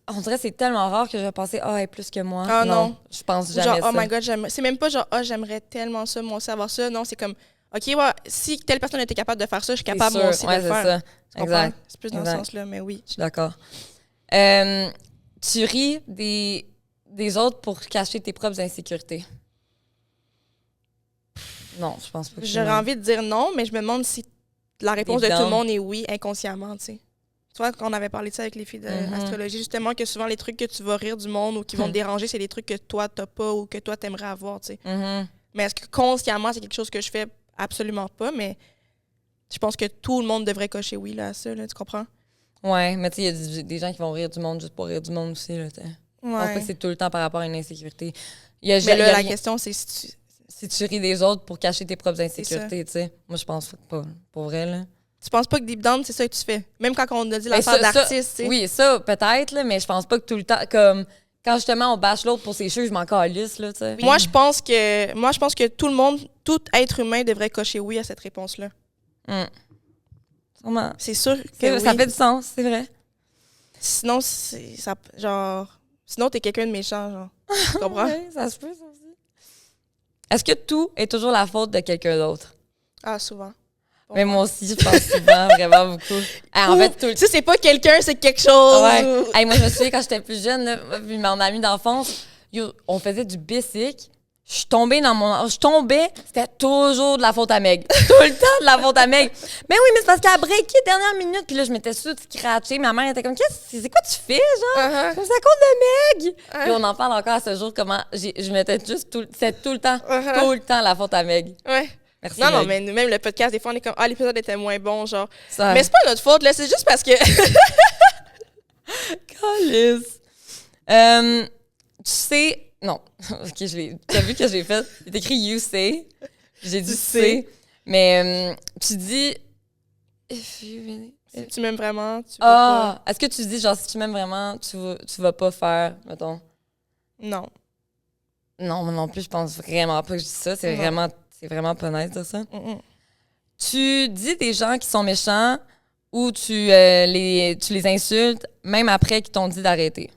on dirait que c'est tellement rare que je vais penser, elle est plus que moi. Ah non. Je pense jamais genre, ça. oh my God, c'est même pas genre, j'aimerais tellement ça, moi aussi, avoir ça. Non, c'est comme, OK, ouais, si telle personne était capable de faire ça, je suis capable, moi aussi, de le faire. Ça. Exact. C'est plus dans ce sens-là, mais oui. Je suis d'accord. Tu ris des autres pour cacher tes propres insécurités. Non, je pense pas que j'aurais envie de dire non, mais je me demande si la réponse de tout le monde est oui, inconsciemment, tu sais. Tu vois, quand on avait parlé de ça avec les filles d'astrologie, justement, que souvent, les trucs que tu vas rire du monde ou qui vont te déranger, c'est des trucs que toi, t'as pas ou que toi, t'aimerais avoir, tu sais. Mais est-ce que consciemment, c'est quelque chose que je fais? Absolument pas, mais je pense que tout le monde devrait cocher oui là, à ça, là, tu comprends? Ouais, mais tu sais, il y a des gens qui vont rire du monde juste pour rire du monde aussi, là, tu sais. Je pense pas que c'est tout le temps par rapport à une insécurité. Mais là, la question, c'est si tu ris des autres pour cacher tes propres insécurités, tu sais. Moi, je pense pas. Pour vrai, là. Tu penses pas que deep down, c'est ça que tu fais? Même quand on a dit l'affaire d'artiste, tu sais. Oui, ça, peut-être, là, mais je pense pas que tout le temps, comme... Quand justement on bâche l'autre pour ses cheveux, je m'en calisse, là, tu sais. Moi, je pense que tout le monde, tout être humain devrait cocher oui à cette réponse-là. Sûrement. C'est sûr que ça fait du sens, c'est vrai. Sinon, sinon, t'es quelqu'un de méchant, genre. Tu comprends? Oui, ça se peut, ça aussi. Est-ce que tout est toujours la faute de quelqu'un d'autre? Ah, souvent. Bon, mais moi aussi, je pense souvent, vraiment beaucoup. En fait, tout le... Si c'est pas quelqu'un, c'est quelque chose. Ouais. Hey, moi, je me souviens quand j'étais plus jeune, là, puis mon ami d'enfance, on faisait du bicycle. Je tombais, c'était toujours de la faute à Meg. Tout le temps de la faute à Meg. Mais oui, mais c'est parce qu'elle a breaké dernière minute, puis là, je m'étais scratchée. Ma mère était comme, c'est quoi tu fais, genre? C'est à cause de Meg. Puis on en parle encore à ce jour, comment je m'étais juste c'est tout le temps la faute à Meg. Ouais. Merci, non, Meg. mais même le podcast, des fois, on est comme, l'épisode était moins bon, genre. Ça... Mais c'est pas notre faute, là, c'est juste parce que. Calice. Tu sais. Non. OK, t'as vu que j'ai fait? Il est écrit You say. J'ai dit say. Mais tu dis. Si tu m'aimes vraiment, tu vas pas. Est-ce que tu dis, genre, si tu m'aimes vraiment, tu vas pas faire, mettons? Non. Non, moi non plus, je pense vraiment pas que je dis ça. C'est vraiment pas nice de ça. Tu dis des gens qui sont méchants ou tu les insultes, même après qu'ils t'ont dit d'arrêter.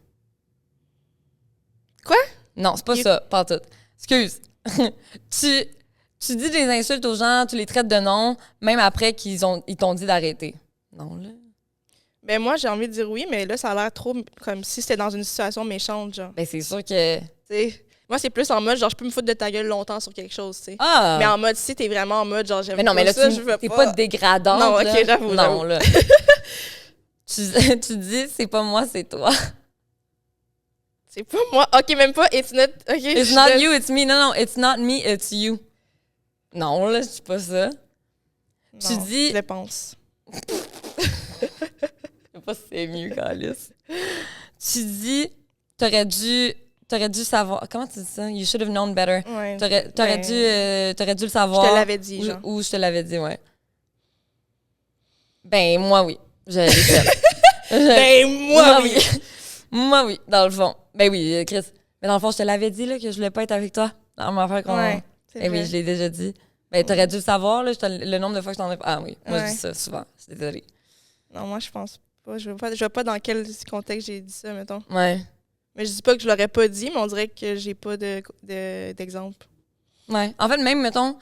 Quoi? Non, c'est pas ça, pas tout. Excuse. tu dis des insultes aux gens, tu les traites de nom, même après ils t'ont dit d'arrêter. Non, là. Ben moi, j'ai envie de dire oui, mais là, ça a l'air trop comme si c'était dans une situation méchante, genre. Ben c'est sûr que... T'sais, Moi, c'est plus en mode, genre, je peux me foutre de ta gueule longtemps sur quelque chose, tu sais. Ah! Mais en mode, si t'es vraiment en mode, genre, j'aime Mais non, mais là, ça, je veux t'es pas dégradante. Non, OK, là. j'avoue. Non, là. tu dis, c'est pas moi, c'est toi. C'est pas moi. OK, même pas, it's not... OK, It's not you, it's me. Non, it's not me, it's you. Non, là, je dis pas ça. Non, tu dis... je le pense. Je sais pas si c'est mieux, Calice. Tu dis, t'aurais dû savoir... Comment tu dis ça? You should have known better. Ouais. T'aurais dû le savoir. Je te l'avais dit, genre. Ou je te l'avais dit, ouais. Ben, moi, oui. Je l'ai fait. Ben, moi, oui. Moi, oui, dans le fond. Ben oui, Chris. Mais dans le fond, je te l'avais dit, là, que je voulais pas être avec toi. Dans mon affaire qu'on... Ouais, c'est Eh oui, vrai. je l'ai déjà dit. Ben, t'aurais dû le savoir, là, le nombre de fois que je t'en ai... Ah oui, moi, je Ouais. dis ça souvent. Je suis désolée. Non, moi, je pense pas. Je vois pas dans quel contexte j'ai dit ça, mettons. Ouais. Mais je dis pas que je l'aurais pas dit, mais on dirait que j'ai pas d'exemple. Ouais. En fait, même, mettons...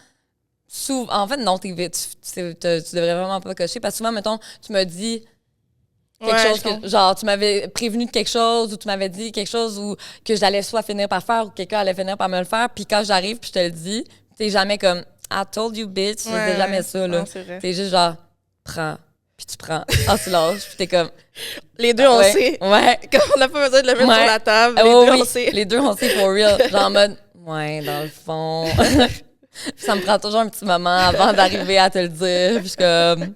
En fait, non, tu devrais vraiment pas cocher. Parce que souvent, mettons, tu m'as dit... quelque chose que, genre, tu m'avais prévenu de quelque chose ou tu m'avais dit quelque chose ou que j'allais soit finir par faire ou quelqu'un allait finir par me le faire. Puis quand j'arrive puis je te le dis, t'es jamais comme I told you, bitch. C'est jamais ça, là. Non, c'est vrai. T'es juste genre, prends. Puis tu prends en silence. Puis t'es comme. Les deux, on ouais, sait. Ouais. Quand on n'a pas besoin de le mettre Ouais. sur la table, Ah, les ouais, deux, oui. on sait. Les deux, on sait for real. Genre en mode, ouais, dans le fond. Ça me prend toujours un petit moment avant d'arriver à te le dire. Puis je suis comme.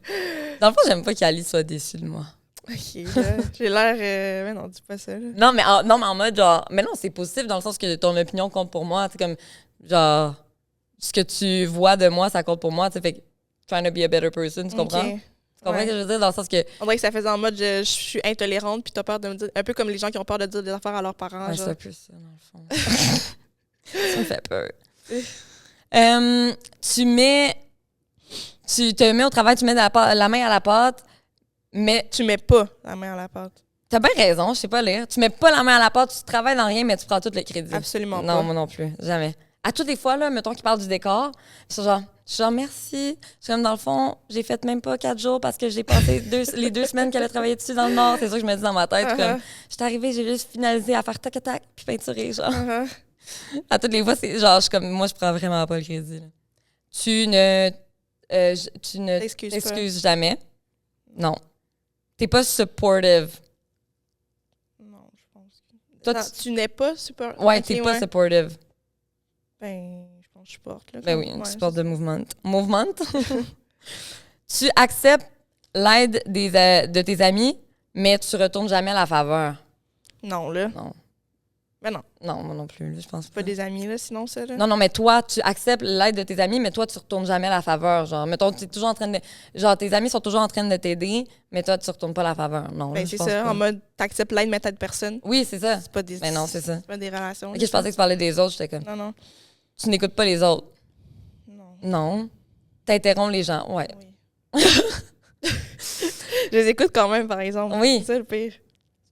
Dans le fond, j'aime pas qu'Ali soit déçue de moi. OK, là, j'ai l'air... Mais non, dis pas ça, là. Non, mais en mode, genre... Mais non, c'est positif dans le sens que ton opinion compte pour moi. Tu sais, comme, genre... Ce que tu vois de moi, ça compte pour moi. Tu sais, fait que... Trying to be a better person, tu comprends? OK. Tu comprends ce que je veux dire? Dans le sens que... On dirait que ça faisait en mode je suis intolérante, puis t'as peur de me dire... Un peu comme les gens qui ont peur de dire des affaires à leurs parents. Ouais, genre. c'est un peu ça, dans le fond. Ça me fait peur. Tu te mets au travail, tu mets la main à la pâte, mais Tu mets pas la main à la pâte. t'as bien raison, je sais pas lire. Tu mets pas la main à la pâte, tu travailles dans rien, mais tu prends tout le crédit. Absolument Non, pas. moi non plus, jamais. À toutes les fois, là, mettons qu'ils parlent du décor, je suis genre merci. Je suis comme, dans le fond, j'ai fait même pas 4 jours parce que j'ai passé les 2 semaines qu'elle a travaillé dessus dans le Nord. C'est ça que je me dis dans ma tête. Comme, je suis arrivée, j'ai juste finalisé à faire tac-tac, puis peinturer, genre. À toutes les fois, c'est genre, je suis comme, moi, je prends vraiment pas le crédit. Là. Tu ne t'excuses jamais. Non. T'es pas supportive. Non, je pense que... Toi, Non, tu n'es pas super... Ouais, Ok, t'es pas supportive. Ben, je pense que je supporte, là. Ben oui, Ouais, tu supportes le mouvement. Mouvement? Tu acceptes l'aide de tes amis, mais tu retournes jamais la faveur. Non, là. Non. Ben non, Non, moi non plus, là, je pense pas pas. des amis, là, sinon, ça, là. Non, mais toi, tu acceptes l'aide de tes amis, mais toi, tu retournes jamais la faveur. Genre, mettons, t'es toujours en train de... Genre, tes amis sont toujours en train de t'aider, mais toi, tu retournes pas la faveur. Non, Ben, là, c'est je pense ça, pas. en mode, t'acceptes l'aide, mais t'aides personne. Oui, c'est ça. C'est pas des... Mais non, c'est ça. C'est pas des relations. Ok, là, je pensais que tu parlais des autres, j'étais comme... Non, non. Tu n'écoutes pas les autres. Non. Non. T'interromps les gens, ouais. Oui. Je les écoute quand même, par exemple. Oui. C'est ça, le pire.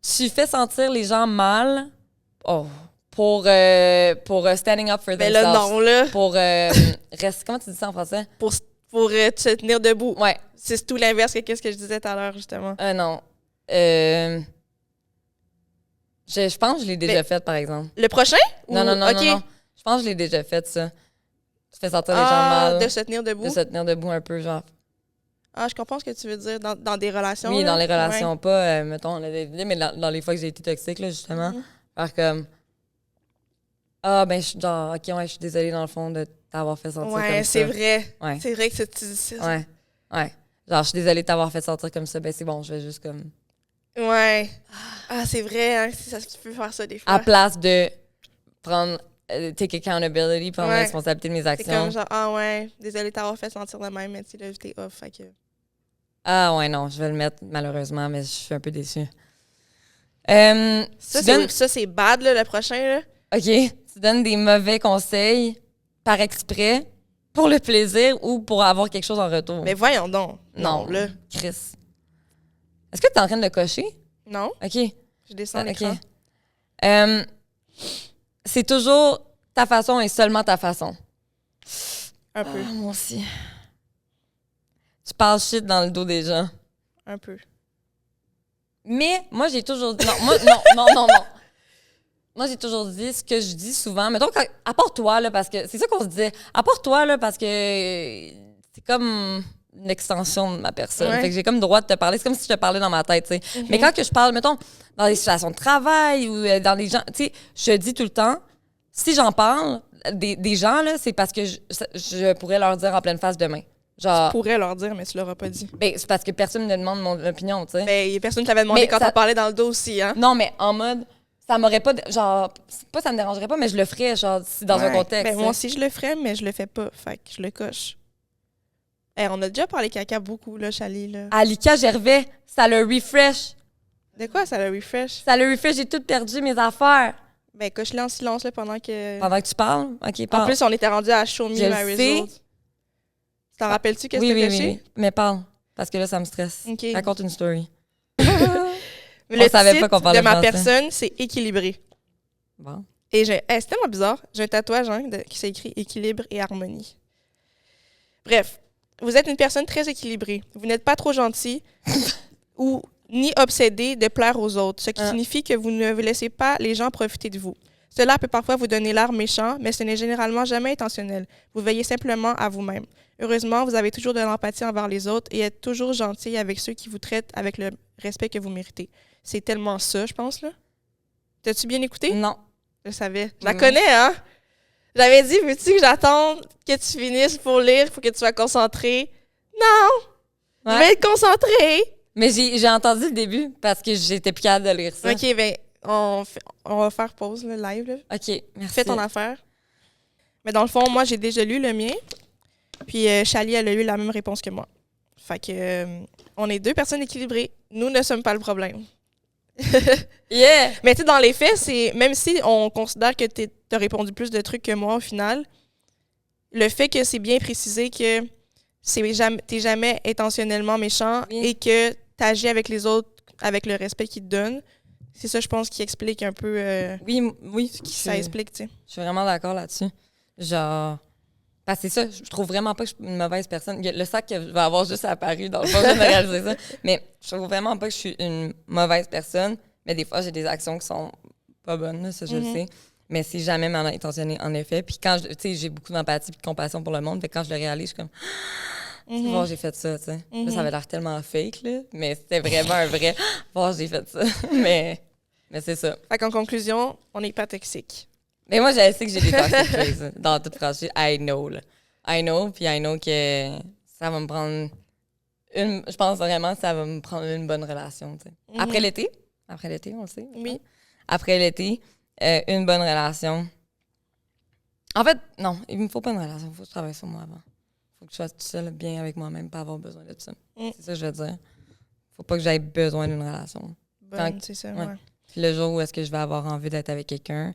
Tu fais sentir les gens mal pour standing up for Mais themselves. là, non, là. Pour comment tu dis ça en français? Pour te tenir debout. Ouais. C'est tout l'inverse que qu'est-ce que je disais tout à l'heure, justement. Non. Je pense que je l'ai déjà fait, par exemple. Le prochain? Non, non, non, OK. non, non. Je pense que je l'ai déjà fait, ça. Tu fais sentir les gens Ah, mal. de se tenir debout? De se tenir debout un peu, genre. Ah, je comprends ce que tu veux dire dans des relations. Oui, là. dans les relations, Ouais. pas, mettons, on a des idées, mais dans les fois que j'ai été toxique, là, justement. Faire comme... Ah, ben, je suis genre, OK, ouais, je suis désolée, dans le fond, de t'avoir fait sentir comme ça. Ouais, c'est vrai. Ouais. C'est vrai que c'est... Ouais. Ouais. Genre, je suis désolée de t'avoir fait sentir comme ça. Ben, c'est bon, je vais juste comme... Ouais. Ah, c'est vrai, hein. Tu peux faire ça des fois. À place de prendre... take accountability, prendre la Ouais. responsabilité de mes C'est actions. comme genre, ah ouais, désolé de t'avoir fait sentir de même, mais tu sais, là, t'es off, fait que... Ah ouais, non, je vais le mettre, malheureusement, mais je suis un peu déçue. Ça, c'est bad, là, le prochain, là. OK, tu donnes des mauvais conseils par exprès pour le plaisir ou pour avoir quelque chose en retour. Mais voyons donc. Non, là. Chris. Est-ce que tu es en train de le cocher? Non, OK. je descends l'écran. OK. C'est toujours ta façon et seulement ta façon. Un peu, Moi aussi. Tu parles shit dans le dos des gens. un peu. Mais moi, j'ai toujours dit... Non, moi, non. Moi, j'ai toujours dit ce que je dis souvent. Mettons, à part toi, là, parce que c'est ça qu'on se disait. À part toi, là, parce que c'est comme une extension de ma personne. Ouais. Fait que j'ai comme le droit de te parler. C'est comme si je te parlais dans ma tête, tu sais. Mais quand que je parle, mettons, dans des situations de travail ou dans les gens, tu sais, je dis tout le temps, si j'en parle des gens, là, c'est parce que je pourrais leur dire en pleine face demain. Genre, Tu pourrais leur dire, mais tu l'auras pas dit. ben, c'est parce que personne ne me demande mon opinion, tu sais. Ben, il y a personne qui t'avait demandé Mais quand ça- t'en parlais dans le dos aussi, hein? Non, mais en mode, ça m'aurait pas, genre, pas ça me dérangerait pas, mais je le ferais, genre, si dans un Ouais. contexte. Ben, tu moi sais. aussi, je le ferais, mais je le fais pas. Fait que je le coche. On a déjà parlé caca beaucoup, là, Chali, là. Alika Gervais, ça le refresh. De quoi ça le refresh? Ça le refresh, j'ai tout perdu mes affaires. Ben, coche-le en silence, là, pendant que... Pendant que tu parles? OK, En parle. plus, on était rendu à Show Me Je My le sais. Results. Tu t'en rappelles-tu qu'est-ce oui, que oui, t'as oui, coché? oui. Mais parle, parce que là, ça me stresse. OK. Raconte une story. Le On savait pas titre qu'on parlait de ma français. personne, c'est équilibré. Bon. Et c'est tellement bizarre. J'ai un tatouage qui s'écrit équilibre et harmonie. Bref, vous êtes une personne très équilibrée. Vous n'êtes pas trop gentil ou ni obsédé de plaire aux autres, ce qui signifie que vous ne vous laissez pas les gens profiter de vous. Cela peut parfois vous donner l'air méchant, mais ce n'est généralement jamais intentionnel. Vous veillez simplement à vous-même. Heureusement, vous avez toujours de l'empathie envers les autres et êtes toujours gentil avec ceux qui vous traitent avec le respect que vous méritez. C'est tellement ça, je pense, là. T'as-tu bien écouté? Non. Je savais. Je la connais, hein? J'avais dit, veux-tu que j'attende que tu finisses pour lire? Il faut que tu sois concentré. Non! Je vais être concentrée! Mais j'ai entendu le début parce que j'étais plus capable de lire ça. OK, ben, on va faire pause, le live, là. OK, merci. Fais ton affaire. Mais dans le fond, moi, j'ai déjà lu le mien. Puis Chali, elle a eu la même réponse que moi. Fait que on est deux personnes équilibrées. Nous ne sommes pas le problème. Yeah! Mais tu sais, dans les faits, c'est même si on considère que t'as répondu plus de trucs que moi au final, le fait que c'est bien précisé que t'es jamais intentionnellement méchant et que t'agis avec les autres avec le respect qu'ils te donnent, c'est ça, je pense, qui explique un peu... Oui. ça explique, tu sais. Je suis vraiment d'accord là-dessus. Genre... Parce que c'est ça, je trouve vraiment pas que je suis une mauvaise personne. Le sac que va avoir juste apparu dans le fond, je viens de réaliser ça. Mais je trouve vraiment pas que je suis une mauvaise personne. Mais des fois, j'ai des actions qui sont pas bonnes, là, ça, je le sais. Mais c'est jamais mal intentionné, en effet. Puis quand, tu sais, j'ai beaucoup d'empathie et de compassion pour le monde. Fait que quand je le réalise, je suis comme... Bon, j'ai fait ça, tu sais. Là, ça avait l'air tellement fake, là. Mais c'était vraiment un vrai... Bon, j'ai fait ça. mais c'est ça. Fait qu'en conclusion, on n'est pas toxique. Mais moi, je sais que j'ai des toxic traits dans toute franchise. I know, là. I know, puis I know que ça va me prendre je pense vraiment que ça va me prendre une bonne relation, tu sais. Après l'été, on le sait. Oui. Après l'été, une bonne relation. En fait, non, il me faut pas une relation. Il faut que je travaille sur moi avant. Il faut que je sois toute seule bien avec moi-même, pas avoir besoin de ça. C'est ça que je veux dire. Faut pas que j'aie besoin d'une relation. Bonne, c'est ça, ouais. Puis le jour où est-ce que je vais avoir envie d'être avec quelqu'un,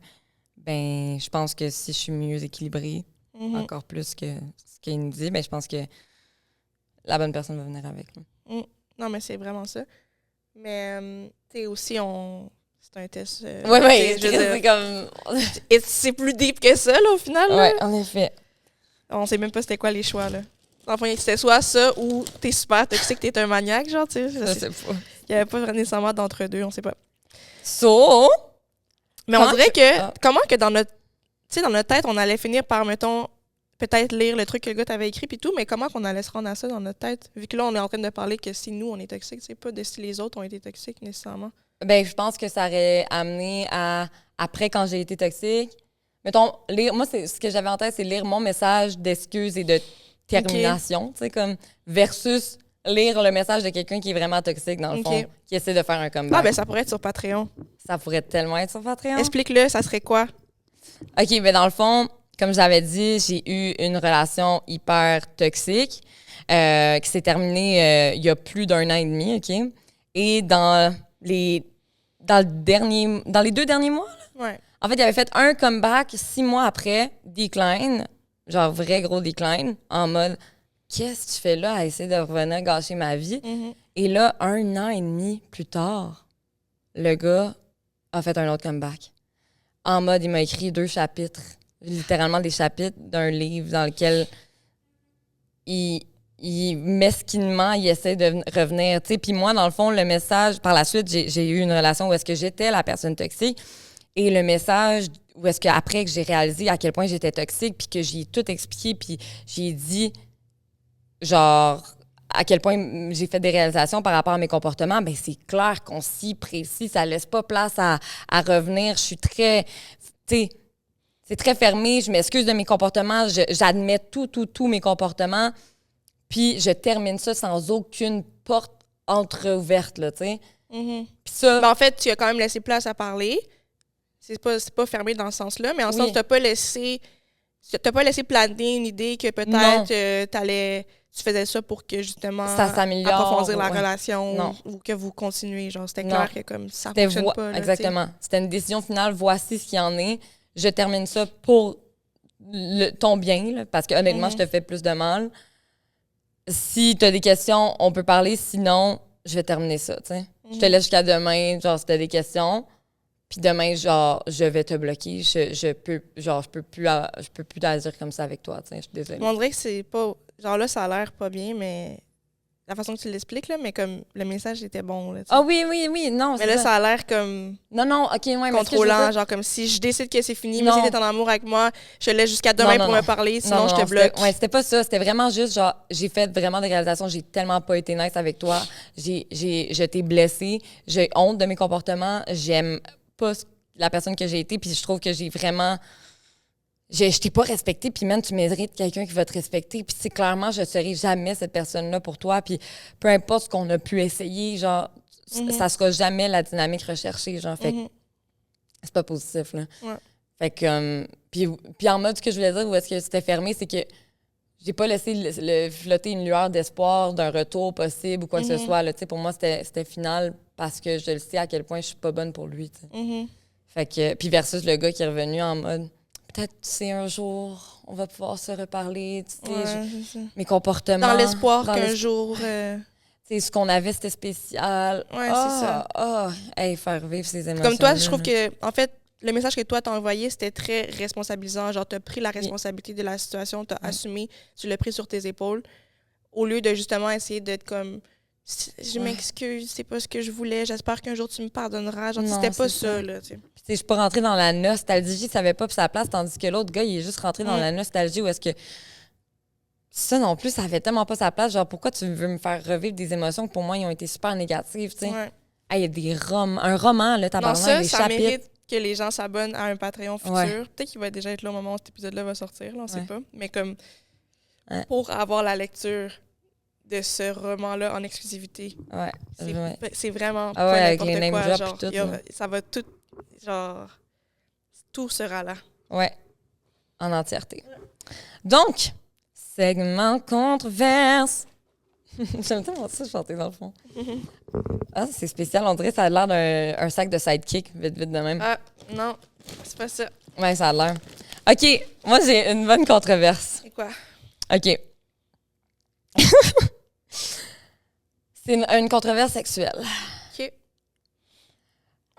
ben, je pense que si je suis mieux équilibrée, encore plus que ce qu'il nous dit, ben, je pense que la bonne personne va venir avec. Non, mais c'est vraiment ça. Mais, tu sais, aussi, c'est un test. Oui, c'est comme... Et c'est plus deep que ça, là, au final. Oui, en effet. On sait même pas c'était quoi les choix, là. Enfin, c'était soit ça ou t'es super toxique, t'es un maniaque, genre, tu sais. Je sais pas. Il n'y avait pas nécessairement d'entre-deux, on sait pas. Mais on dirait que, comment que dans notre tête, on allait finir par, mettons, peut-être lire le truc que le gars t'avait écrit puis tout, mais comment qu'on allait se rendre à ça dans notre tête? Vu que là, on est en train de parler que si nous, on est toxique, c'est pas de si les autres ont été toxiques nécessairement. Ben, je pense que ça aurait amené à, après, quand j'ai été toxique, mettons, lire, moi, ce que j'avais en tête, c'est lire mon message d'excuses et de termination, tu sais, comme, versus lire le message de quelqu'un qui est vraiment toxique, dans le fond, qui essaie de faire un comeback. Ah, ben, ça pourrait être sur Patreon. Ça pourrait tellement être sur Patreon. Explique-le, ça serait quoi? OK, ben, dans le fond, comme j'avais dit, j'ai eu une relation hyper toxique qui s'est terminée il y a plus d'1 an et demi, OK? Et dans les 2 derniers mois, là, Ouais. en fait, il avait fait un comeback 6 mois après, decline, genre vrai gros decline, en mode qu'est-ce que tu fais là à essayer de revenir gâcher ma vie? Et là, 1 an et demi plus tard, le gars a fait un autre comeback. En mode, il m'a écrit 2 chapitres, littéralement des chapitres d'un livre dans lequel il mesquinement, il essaie de revenir. Puis moi, dans le fond, le message, par la suite, j'ai eu une relation où est-ce que j'étais la personne toxique. Et le message où est-ce qu'après que j'ai réalisé à quel point j'étais toxique, puis que j'ai tout expliqué, puis j'ai dit, genre, à quel point j'ai fait des réalisations par rapport à mes comportements, ben c'est clair, concis, précis, ça laisse pas place à revenir. Je suis très, tu sais, c'est très fermé, je m'excuse de mes comportements, j'admets tous mes comportements, puis je termine ça sans aucune porte entrouverte, là, tu sais. Mm-hmm. Puis ça... Ben, en fait, tu as quand même laissé place à parler. C'est pas fermé dans ce sens-là, mais en sens, t'as pas laissé planer une idée que peut-être tu faisais ça pour que, justement, ça s'améliore, approfondir la relation ou que vous continuez. Genre, c'était clair que comme ça fonctionne pas. Là, exactement. C'était une décision finale, voici ce qu'il y en est. Je termine ça pour ton bien, là, parce que honnêtement, je te fais plus de mal. Si tu as des questions, on peut parler. Sinon, je vais terminer ça, tu sais. Je te laisse jusqu'à demain, genre, si tu as des questions. Puis demain, genre, je vais te bloquer. Je peux plus agir comme ça avec toi, tu sais. Je suis désolée. On dirait que c'est pas... Genre là, ça a l'air pas bien, mais... La façon que tu l'expliques, là, mais comme le message était bon, là, Ah oui, non, mais là, ça a l'air comme... Non, OK, ouais, contrôlant, genre comme si je décide que c'est fini, mais si t'es en amour avec moi, je te laisse jusqu'à demain pour me parler, sinon je te bloque. C'était pas ça, c'était vraiment juste, genre, j'ai fait vraiment des réalisations, j'ai tellement pas été nice avec toi, je t'ai blessée, j'ai honte de mes comportements, j'aime pas la personne que j'ai été, puis je trouve que j'ai vraiment... Je t'ai pas respecté, puis même tu mérites quelqu'un qui va te respecter. Puis clairement, je serai jamais cette personne-là pour toi. Puis peu importe ce qu'on a pu essayer, genre, ça sera jamais la dynamique recherchée, genre. Fait que c'est pas positif, là. Ouais. Fait que... puis en mode, ce que je voulais dire, où est-ce que c'était fermé, c'est que j'ai pas laissé flotter une lueur d'espoir d'un retour possible ou quoi que ce soit, là. Tu sais, pour moi, c'était final parce que je le sais à quel point je suis pas bonne pour lui, tu sais. Fait que... Puis versus le gars qui est revenu en mode... Peut-être, tu sais, un jour, on va pouvoir se reparler, tu sais, mes comportements. Dans l'espoir qu'un jour... Tu sais, ce qu'on avait, c'était spécial. Ouais, c'est ça. Hey, faire vivre ces émotions. Comme toi, je trouve que, en fait, le message que toi t'as envoyé, c'était très responsabilisant. Genre, t'as pris la responsabilité de la situation, t'as assumé, tu l'as pris sur tes épaules, au lieu de justement essayer d'être comme... Je m'excuse, c'est pas ce que je voulais. J'espère qu'un jour tu me pardonneras. Genre, c'était pas ça, là, tu sais. Je suis pas rentrée dans la nostalgie, je savais pas puis sa place, tandis que l'autre gars, il est juste rentré dans la nostalgie où est-ce que ça non plus, ça avait tellement pas sa place. Genre, pourquoi tu veux me faire revivre des émotions que pour moi, ils ont été super négatives, tu sais? Ouais. Hey, il y a un roman, là, tabarnak, des ça chapitres. mérite que les gens s'abonnent à un Patreon futur. Ouais. Peut-être qu'il va déjà être là au moment où cet épisode-là va sortir, là, on sait pas. Mais comme, pour avoir la lecture de ce roman-là en exclusivité, c'est vraiment pas avec n'importe les quoi. name Genre, tout, ça va tout... Genre, tout sera là. Ouais, en entièreté. Donc, segment controverse. J'aime tellement ça chanter dans le fond. Ah, c'est spécial, on dirait que ça a l'air d'un sac de sidekick, vite de même. Ah, non, c'est pas ça. Ouais, ça a l'air. OK, moi j'ai une bonne controverse. C'est quoi? OK. C'est une controverse sexuelle. OK.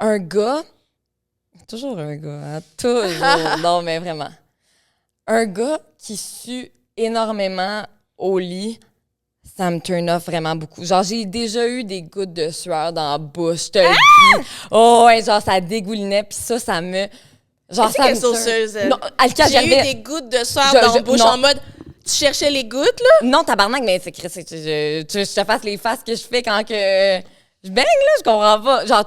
Un gars... Toujours un gars, hein? Toujours. Non, mais vraiment. Un gars qui sue énormément au lit, ça me turn off vraiment beaucoup. Genre, j'ai déjà eu des gouttes de sueur dans la bouche, je te le dis. Oh, ouais, genre, ça dégoulinait, puis ça me... Genre, ça me sauceuse. Non, Alka, j'ai eu des gouttes de sueur dans la bouche en mode... Tu cherchais les gouttes, là? Non, tabarnak, mais c'est que je te fasse les faces que je fais quand que je baigne, là, je comprends pas. Genre,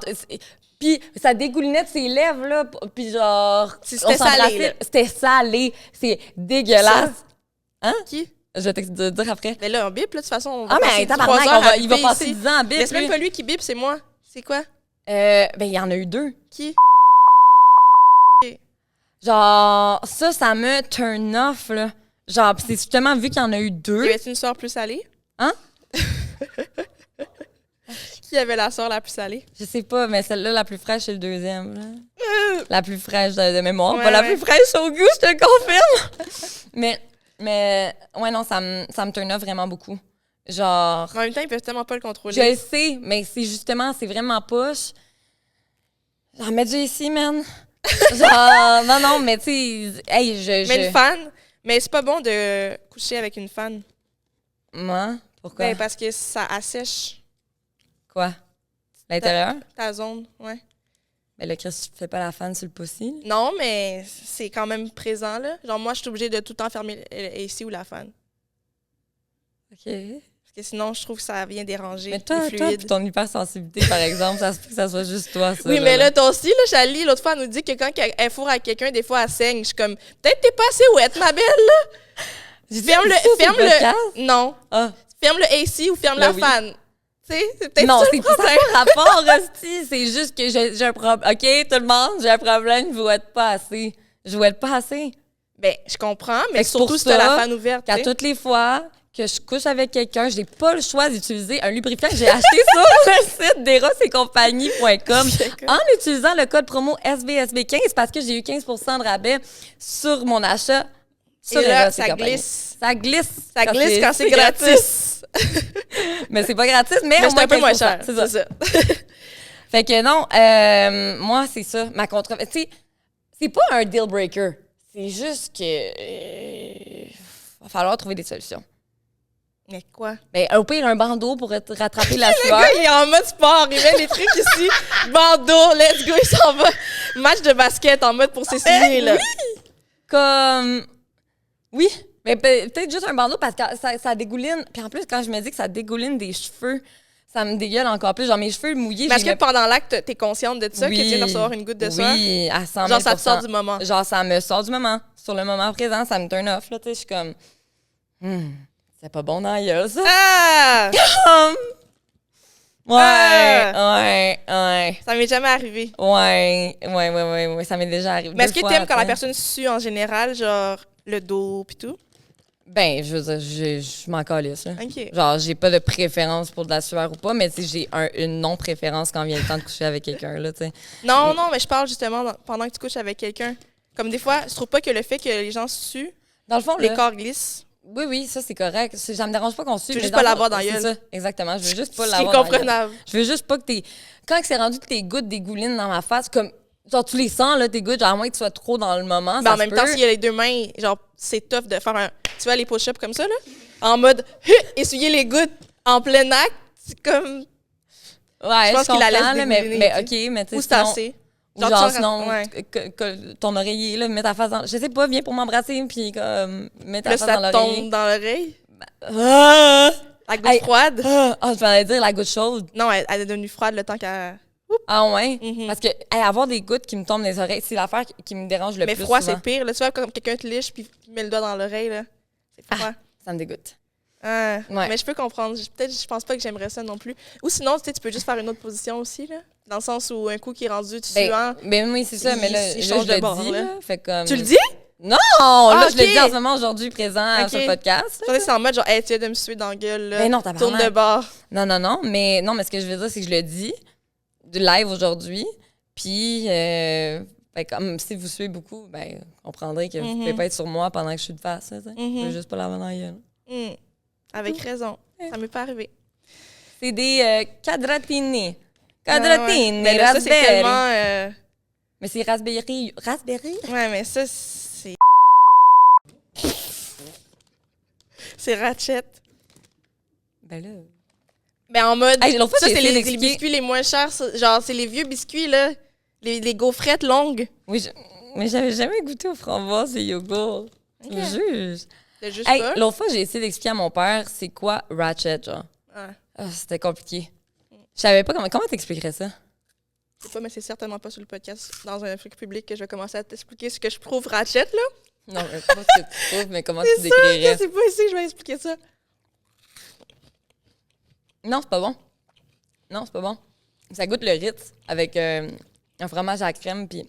puis ça dégoulinait de ses lèvres, là, puis genre... C'était salé, là. C'était salé, c'est dégueulasse. Ça. Hein? Qui? Je vais te dire après. Mais là, on bip, là, de toute façon, on va passer 3 heures il va passer 10 ans à bip. Mais c'est même pas lui qui bip, c'est moi. C'est quoi? Ben, il y en a eu 2. Qui? Genre, ça me turn off, là. Genre, c'est justement vu qu'il y en a eu 2. Y avait-tu une soeur plus salée? Hein? Qui avait la soeur la plus salée? Je sais pas, mais celle-là, la plus fraîche, c'est le deuxième. Là. La plus fraîche de mémoire. Ouais, pas la plus fraîche au goût, je te le confirme. mais ouais, non, ça me turn off vraiment beaucoup. Genre... En même temps, ils peuvent tellement pas le contrôler. Je le sais, mais c'est vraiment push. Genre, mets du ici, man. Genre, non, mais tu sais, hey, Mais une fan... Mais c'est pas bon de coucher avec une fan. Moi? Pourquoi? Ben, parce que ça assèche. Quoi? L'intérieur? Ta zone, ouais. Ben là, Chris, tu fais pas la fan sur le pussy? Non, mais c'est quand même présent, là. Genre, moi, je suis obligée de tout le temps fermer le AC ou la fan. OK. Parce que sinon, je trouve que ça vient déranger Mais toi, les fluides. pis ton hypersensibilité, par exemple, ça se peut que ça soit juste toi, ça. Oui, mais là, toi aussi, là, Charlie, l'autre fois, elle nous dit que quand elle fourre à quelqu'un, des fois, elle saigne. Je suis comme, peut-être t'es pas assez ouette, ma belle, là. Ferme-le. Non. Ah. Ferme le AC ou ferme la fan. Tu sais, c'est peut-être non, ça c'est le pas problème. ça rapport, hostie. C'est juste que j'ai un problème. OK, tout le monde, j'ai un problème, je ouette pas assez. Je ouette pas assez. Ben, je comprends, mais Fait que surtout pour si t'as la ça, fan ouverte. qu'à tu sais. toutes les fois que je couche avec quelqu'un, j'ai pas le choix d'utiliser un lubrifiant que j'ai acheté sur le site d'erosetcompagnie.com en utilisant le code promo SBSB15 parce que j'ai eu 15 de rabais sur mon achat sur Et là, Eros et ça compagnie. glisse. Ça glisse. Ça glisse quand c'est gratis. Mais c'est pas gratis, mais Mais au c'est moins un peu moins 15%, cher. C'est ça. C'est ça. Fait que non, moi, c'est ça, ma controverse. Tu sais, c'est pas un deal breaker. C'est juste que va falloir trouver des solutions. Mais quoi? Ben, au pire, un bandeau pour rattraper la Le sueur. gars, il est en mode sport. Il met les trucs ici. Bandeau, let's go. Il s'en va. Match de basket en mode pour s'essuyer, là. Oui! Comme... Oui, mais peut-être juste un bandeau parce que ça dégouline. Puis en plus, quand je me dis que ça dégouline des cheveux, ça me dégueule encore plus. Genre, mes cheveux mouillés... Mais est-ce que pendant l'acte, t'es consciente de ça, que tu viens de recevoir une goutte de sueur? Oui, à 100 000 Genre, ça te sort du moment. Genre, ça me sort du moment. Sur le moment présent, ça me turn off. Là, tu sais, je suis comme... c'est pas bon dans la gueule, ça. Ah! Ouais. Ça m'est jamais arrivé. Ouais, ça m'est déjà arrivé. Mais est-ce que fois, t'aimes quand la tu sais. personne sue en général, genre le dos pis tout? Ben, je veux dire, je m'en calisse, là. OK. Genre, j'ai pas de préférence pour de la sueur ou pas, mais tu sais, j'ai une non-préférence quand vient le temps de coucher avec quelqu'un, là, tu sais. Non, mais je parle justement pendant que tu couches avec quelqu'un. Comme des fois, je trouve pas que le fait que les gens suent, Dans le fond, les là, corps glissent. oui, ça, c'est correct. Ça me dérange pas qu'on suive. Tu veux mais juste dans pas le fond, l'avoir dans la c'est gueule. ça, exactement. Je veux juste pas C'est l'avoir dans la gueule. comprenable. Je veux juste pas que quand c'est rendu que tes gouttes dégoulinent dans ma face, comme... Genre, tu les sens, là, tes gouttes, genre, à moins que tu sois trop dans le moment, Mais ça en même se temps, peut. s'il y a les deux mains, genre, c'est tough de faire un. Tu vois, les push-ups comme ça, là? En mode, essuyer les gouttes en plein acte, c'est comme. Ouais, je pense qu'il la laisse comprends, là, mais dégouliner, OK, mais tu sais, Ou c'est assez. Ou Genre, genre, tu sens sinon, ouais. que ton oreiller, là, mets ta face dans... Je sais pas, viens pour m'embrasser, puis comme, mets ta Là, face dans ça l'oreiller. tombe dans l'oreille. Ah! La goutte froide. Ah, je m'allais dire la goutte chaude. Non, elle est devenue froide le temps qu'elle. Ah ouais? Mhm. Parce que avoir des gouttes qui me tombent dans les oreilles, c'est l'affaire qui me dérange le Mais plus froid, souvent. c'est pire. Là, tu vois, comme quelqu'un te liche puis met le doigt dans l'oreille, là. C'est froid. Ça me dégoûte. Ah, Ouais. Mais je peux comprendre. Peut-être, je pense pas que j'aimerais ça non plus. Ou sinon, tu sais, tu peux juste faire une autre position aussi, là. Dans le sens où un coup qui est rendu suant. Ben oui, c'est ça, mais là, il là, change je de le bord, dis, là. là. Fait comme... Tu le dis? Non! Là, Ah, je le ok. dis en ce moment, aujourd'hui, présent Ok. sur le podcast. Je c'est en mode genre, hey, tu viens de me suer dans la gueule, là. Mais non, Tourne tabarnak. de bord. Non, mais ce que je veux dire, c'est que je le dis du live aujourd'hui. Puis, ben, comme si vous suivez beaucoup, ben, vous comprendrez que vous pouvez pas être sur moi pendant que je suis de face. Là, Je veux juste pas l'avoir dans la gueule. Avec raison. Ça m'est pas arrivé. C'est des quadratini. Quadratini, Mais là, ça, c'est raspberry. tellement. Mais c'est raspberry. Raspberry? Ouais, mais ça, c'est. C'est Ratchet. Ben là. Ben, en mode. Hey, l'autre fois, ça, j'ai c'est essayé les d'expliquer- biscuits les moins chers. Genre, c'est les vieux biscuits, là. Les gaufrettes longues. Oui, mais j'avais jamais goûté aux framboises et yogourt. Tu me juges. C'est juste Hey, pas. l'autre fois, j'ai essayé d'expliquer à mon père c'est quoi Ratchet, genre. Ouais. Ah, c'était compliqué. Je savais pas comment t'expliquerais ça? Je sais pas, mais c'est certainement pas sur le podcast, dans un truc public, que je vais commencer à t'expliquer ce que je trouve Ratchet, là. Non, mais pas ce que tu trouves, mais comment tu C'est sûr que décrirais? c'est pas ici que je vais expliquer ça. Non, c'est pas bon. Non, c'est pas bon. Ça goûte le Ritz avec un fromage à la crème, puis...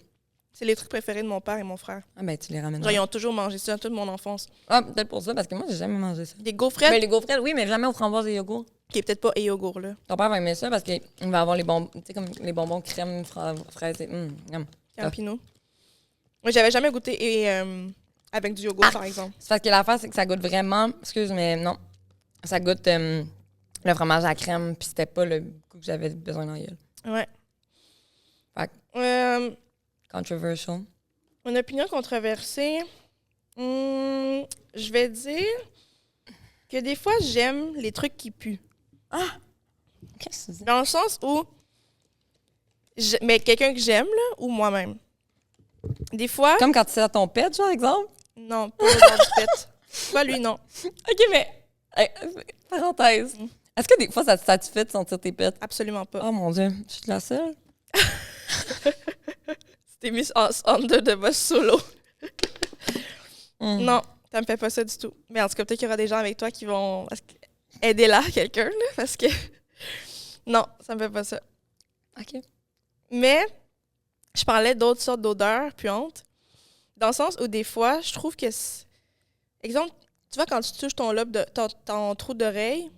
C'est les trucs préférés de mon père et mon frère. Ah ben, tu les ramènes. Genre, ils ont toujours mangé ça toute mon enfance. Ah, peut-être pour ça, parce que moi, j'ai jamais mangé ça. Des gaufrettes, Mais les gaufrettes, oui, mais jamais aux framboises et yogourt. qui est peut-être pas et yogourt, là. Ton père va aimer ça parce qu'il va avoir les bonbons, tu sais, comme les bonbons crème, fraises et... yum. Campino. Moi, j'avais jamais goûté et avec du yogourt, par exemple. C'est parce que l'affaire, c'est que ça goûte vraiment... Excuse, mais non. Ça goûte le fromage à la crème, puis c'était pas le goût que j'avais besoin dans la gueule. Ouais. Fait que, Euh, controversial. Mon opinion controversée, je vais dire que des fois, j'aime les trucs qui puent. Qu'est-ce que tu dis? Dans le sens où Mais quelqu'un que j'aime, là, ou moi-même. Des fois... Comme quand tu sais à ton pet, genre, exemple? Non, pas l'odeur du pet. Pas lui, non. OK, mais... parenthèse. Est-ce que des fois, ça te satisfait de sentir tes pets? Absolument pas. Oh mon Dieu, je suis la seule. T'es mis under de boss solo. Non, ça me fait pas ça du tout. Mais en tout cas, peut-être qu'il y aura des gens avec toi qui vont aider là quelqu'un, là, parce que... Non, ça me fait pas ça. OK. Mais je parlais d'autres sortes d'odeurs puantes, dans le sens où des fois, je trouve que... Exemple, tu vois, quand tu touches ton lobe, ton trou d'oreille,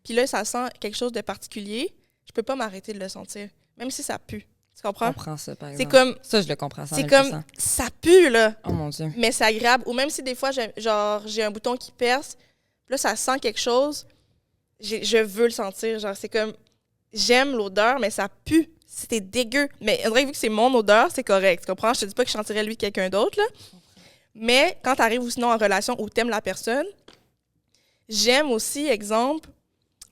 puis là, ça sent quelque chose de particulier, je peux pas m'arrêter de le sentir, même si ça pue. Tu comprends? Je comprends ça, par exemple. C'est comme... Ça, je le comprends. C'est comme... Ça pue, là. Oh mon Dieu. Mais c'est agréable. Ou même si des fois, j'ai un bouton qui perce, puis là, ça sent quelque chose, je veux le sentir. Genre, c'est comme... J'aime l'odeur, mais ça pue. C'était dégueu. Mais on dirait que vu que c'est mon odeur, c'est correct. Tu comprends? Je te dis pas que je sentirais lui quelqu'un d'autre, là. Mais quand tu arrives sinon en relation où tu aimes la personne, j'aime aussi, exemple,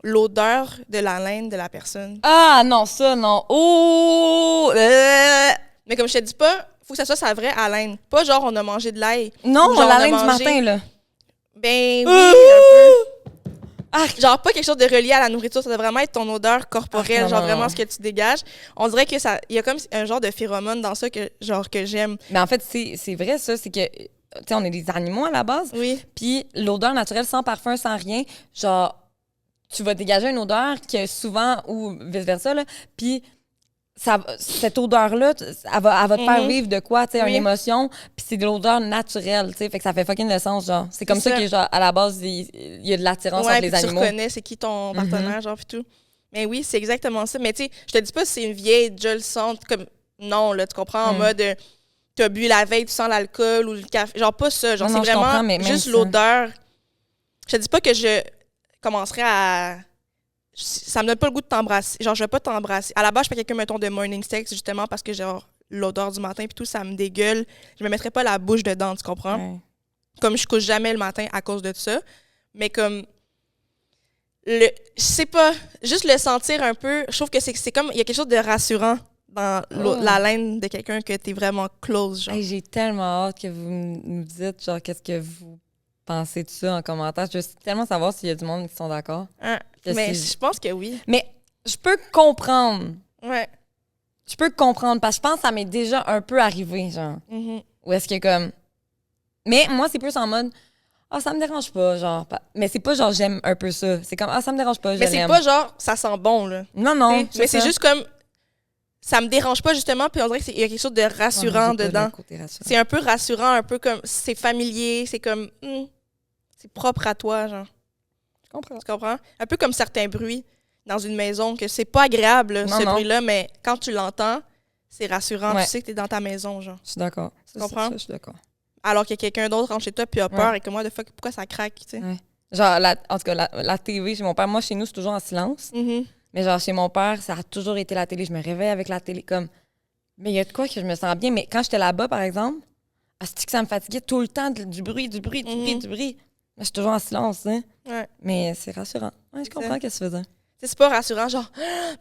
l'odeur de la laine de la personne. Ah, non, ça, non. Oh! Mais comme je te dis pas, faut que ça soit sa vraie haleine. Pas genre on a mangé de l'ail. Non, genre, la laine du matin, là. Ben oui, un peu. Genre pas quelque chose de relié à la nourriture, ça doit vraiment être ton odeur corporelle, non, genre non, vraiment non. ce que tu dégages. On dirait que ça, il y a comme un genre de phéromone dans ça que j'aime. Mais en fait, c'est vrai, ça. C'est que, tu sais, on est des animaux à la base. Oui. Puis l'odeur naturelle, sans parfum, sans rien, genre, tu vas dégager une odeur que souvent, ou vice-versa, là, puis cette odeur-là, elle va te faire vivre de quoi, tu sais, une émotion, puis c'est de l'odeur naturelle, tu sais, fait que ça fait fucking le sens, genre. C'est comme ça que, genre, à la base, il y a de l'attirance entre les animaux. Tu reconnais c'est qui ton partenaire, genre, puis tout. Mais oui, c'est exactement ça. Mais tu sais, je te dis pas si c'est une vieille déjà le sente comme... Non, là, tu comprends, en mode... T'as bu la veille, tu sens l'alcool ou le café. Genre, pas ça. Genre, non, c'est vraiment juste l'odeur. Je te dis pas que je commencerais à... Ça me donne pas le goût de t'embrasser. Genre, je vais pas t'embrasser. À la base, je suis pas quelqu'un, mettons, de morning sex, justement, parce que, genre, l'odeur du matin puis tout, ça me dégueule. Je me mettrais pas la bouche dedans, tu comprends? Ouais. Comme je couche jamais le matin à cause de ça. Mais comme... Je sais pas, juste le sentir un peu, je trouve que c'est comme... Il y a quelque chose de rassurant dans la laine de quelqu'un que t'es vraiment close, genre. Hey, j'ai tellement hâte que vous nous dites, genre, qu'est-ce que vous pensez de ça en commentaire. Je veux tellement savoir s'il y a du monde qui sont d'accord. Mais je pense que oui. Mais je peux comprendre. Ouais. Je peux comprendre, parce que je pense que ça m'est déjà un peu arrivé, genre. Ou est-ce que comme... Mais moi, c'est plus en mode... Ah, ça me dérange pas, genre. Mais c'est pas genre j'aime un peu ça. C'est comme, ah, ça me dérange pas, je l'aime. Mais c'est pas genre, ça sent bon, là. Non. Mais c'est juste comme... Ça me dérange pas, justement, puis on dirait qu'il y a quelque chose de rassurant dedans. C'est un peu rassurant, un peu comme... C'est familier, c'est comme... c'est propre à toi, genre. Je comprends. Tu comprends? Un peu comme certains bruits dans une maison, que c'est pas agréable, ce bruit-là, mais quand tu l'entends, c'est rassurant. Ouais. Tu sais que t'es dans ta maison, genre. Je suis d'accord. Tu comprends? Ça, je suis d'accord. Alors que quelqu'un d'autre rentre chez toi puis a peur et que moi, pourquoi ça craque, tu sais? Ouais. Genre, en tout cas, la TV chez mon père, moi, chez nous, c'est toujours en silence. Mais genre, chez mon père, ça a toujours été la télé. Je me réveille avec la télé, comme... Mais il y a de quoi que je me sens bien. Mais quand j'étais là-bas, par exemple, c'est que ça me fatiguait tout le temps, du bruit. Mais je suis toujours en silence, hein? Ouais. Mais c'est rassurant. Ouais, je comprends ce que tu faisais. C'est pas rassurant, genre...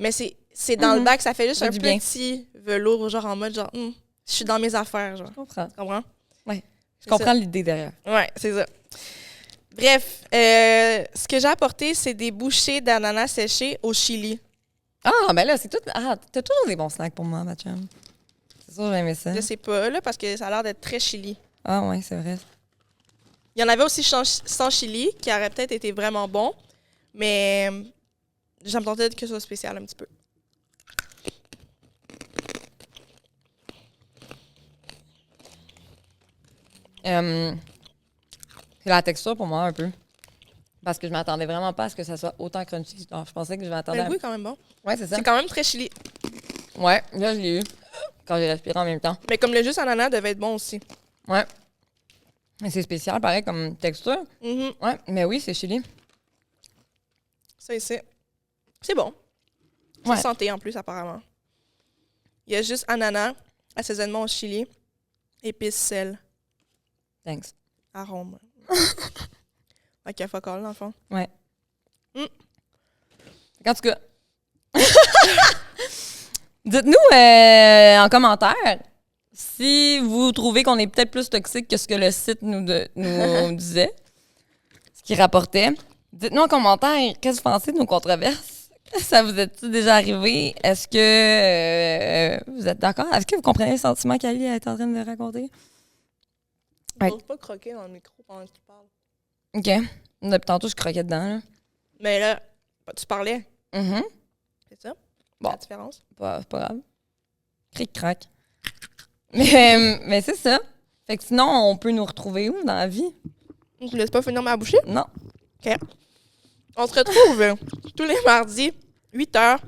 Mais c'est dans le bac, ça fait juste un petit velours, genre en mode, genre... je suis dans mes affaires, genre. Je comprends. Tu comprends? Ouais. Je comprends l'idée derrière. Ouais, c'est ça. Bref, ce que j'ai apporté, c'est des bouchées d'ananas séchées au chili. Ah, ben là, c'est tout... Ah, t'as toujours des bons snacks pour moi, ma chum. C'est sûr, j'ai aimé ça. Je sais pas, là, parce que ça a l'air d'être très chili. Ah ouais, c'est vrai. Il y en avait aussi sans chili, qui aurait peut-être été vraiment bon, mais j'aime tenter que ce soit spécial un petit peu. C'est la texture pour moi, un peu. Parce que je m'attendais vraiment pas à ce que ça soit autant crunchy. Alors, je pensais que je m'attendais Le goût est quand même bon. Ouais, c'est ça. C'est quand même très chili. Ouais, là, je l'ai eu. Quand j'ai respiré en même temps. Mais comme le jus ananas devait être bon aussi. Ouais. Mais c'est spécial, pareil, comme texture. Ouais, mais oui, c'est chili. Ça ici. C'est bon. C'est santé en plus, apparemment. Il y a juste ananas, assaisonnement au chili, épices, sel. Thanks. Arôme. Ok, fuck all, dans le fond. Ouais. En tout cas. Dites-nous en commentaire si vous trouvez qu'on est peut-être plus toxique que ce que le site nous disait, ce qu'il rapportait. Dites-nous en commentaire qu'est-ce que vous pensez de nos controverses. Ça vous est-il déjà arrivé? Est-ce que vous êtes d'accord? Est-ce que vous comprenez le sentiment qu'Ali est en train de raconter? On n'ose pas croquer dans le micro pendant que tu parles. OK. Depuis tantôt, je croquais dedans. Là. Mais là, tu parlais. Mm-hmm. C'est ça? Bon. La différence? C'est pas grave. Cric-crac. Mais c'est ça. Fait que sinon, on peut nous retrouver où dans la vie? Je ne laisse pas finir ma bouchée? Non. OK. On se retrouve tous les mardis, 8h.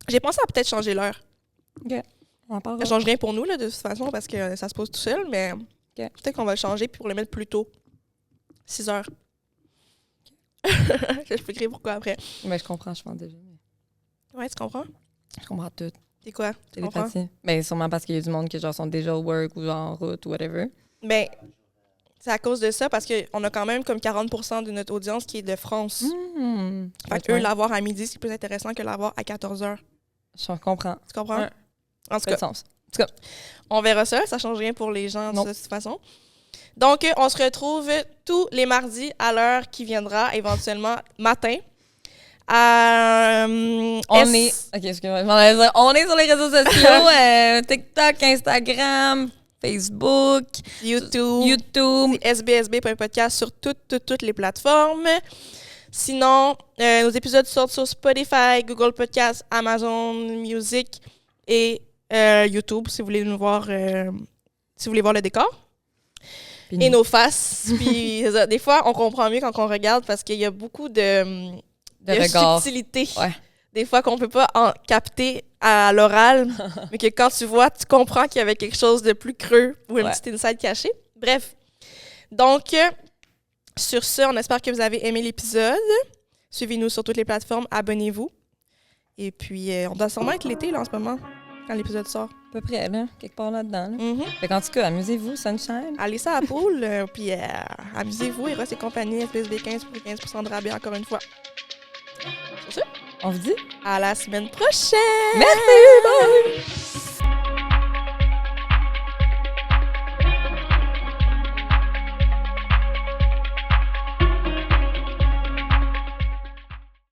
J'ai pensé à peut-être changer l'heure. OK. On en parlera. Ça change rien pour nous, là, de toute façon, parce que ça se pose tout seul, mais peut-être qu'on va le changer puis pour le mettre plus tôt. 6h. Je t'expliquerai pourquoi après. Mais je comprends, je pense déjà. Ouais, tu comprends? Je comprends tout. C'est quoi? Tu comprends? Ben, sûrement parce qu'il y a du monde qui genre sont déjà au work ou genre en route ou whatever. Ben, c'est à cause de ça parce qu'on a quand même comme 40% de notre audience qui est de France. Fait qu'eux, l'avoir à midi, c'est plus intéressant que l'avoir à 14h. Je comprends. Tu comprends? Ouais. En tout cas, sens. En tout cas, on verra ça. Ça change rien pour les gens de toute façon. Donc, on se retrouve tous les mardis à l'heure qui viendra, éventuellement matin. On est sur les réseaux sociaux, TikTok, Instagram, Facebook, YouTube. sbsb.podcast sur toutes les plateformes. Sinon, nos épisodes sortent sur Spotify, Google Podcasts, Amazon Music et YouTube si vous voulez nous voir, si vous voulez voir le décor. Et nos faces. Puis des fois, on comprend mieux quand on regarde parce qu'il y a beaucoup de subtilité. Ouais. Des fois qu'on peut pas en capter à l'oral, mais que quand tu vois, tu comprends qu'il y avait quelque chose de plus creux ou un petit inside caché. Bref. Donc, sur ce, on espère que vous avez aimé l'épisode. Suivez-nous sur toutes les plateformes. Abonnez-vous. Et puis, on doit sûrement être l'été là, en ce moment, quand l'épisode sort. À peu près, là. Quelque part là-dedans. Là. Fait qu'en tout cas, amusez-vous, Sunshine. Allez ça à la poule, puis amusez-vous. Eros et compagnie, SBSB 15 pour 15% de rabais encore une fois. Sur ce, on vous dit à la semaine prochaine! Merci! Bye!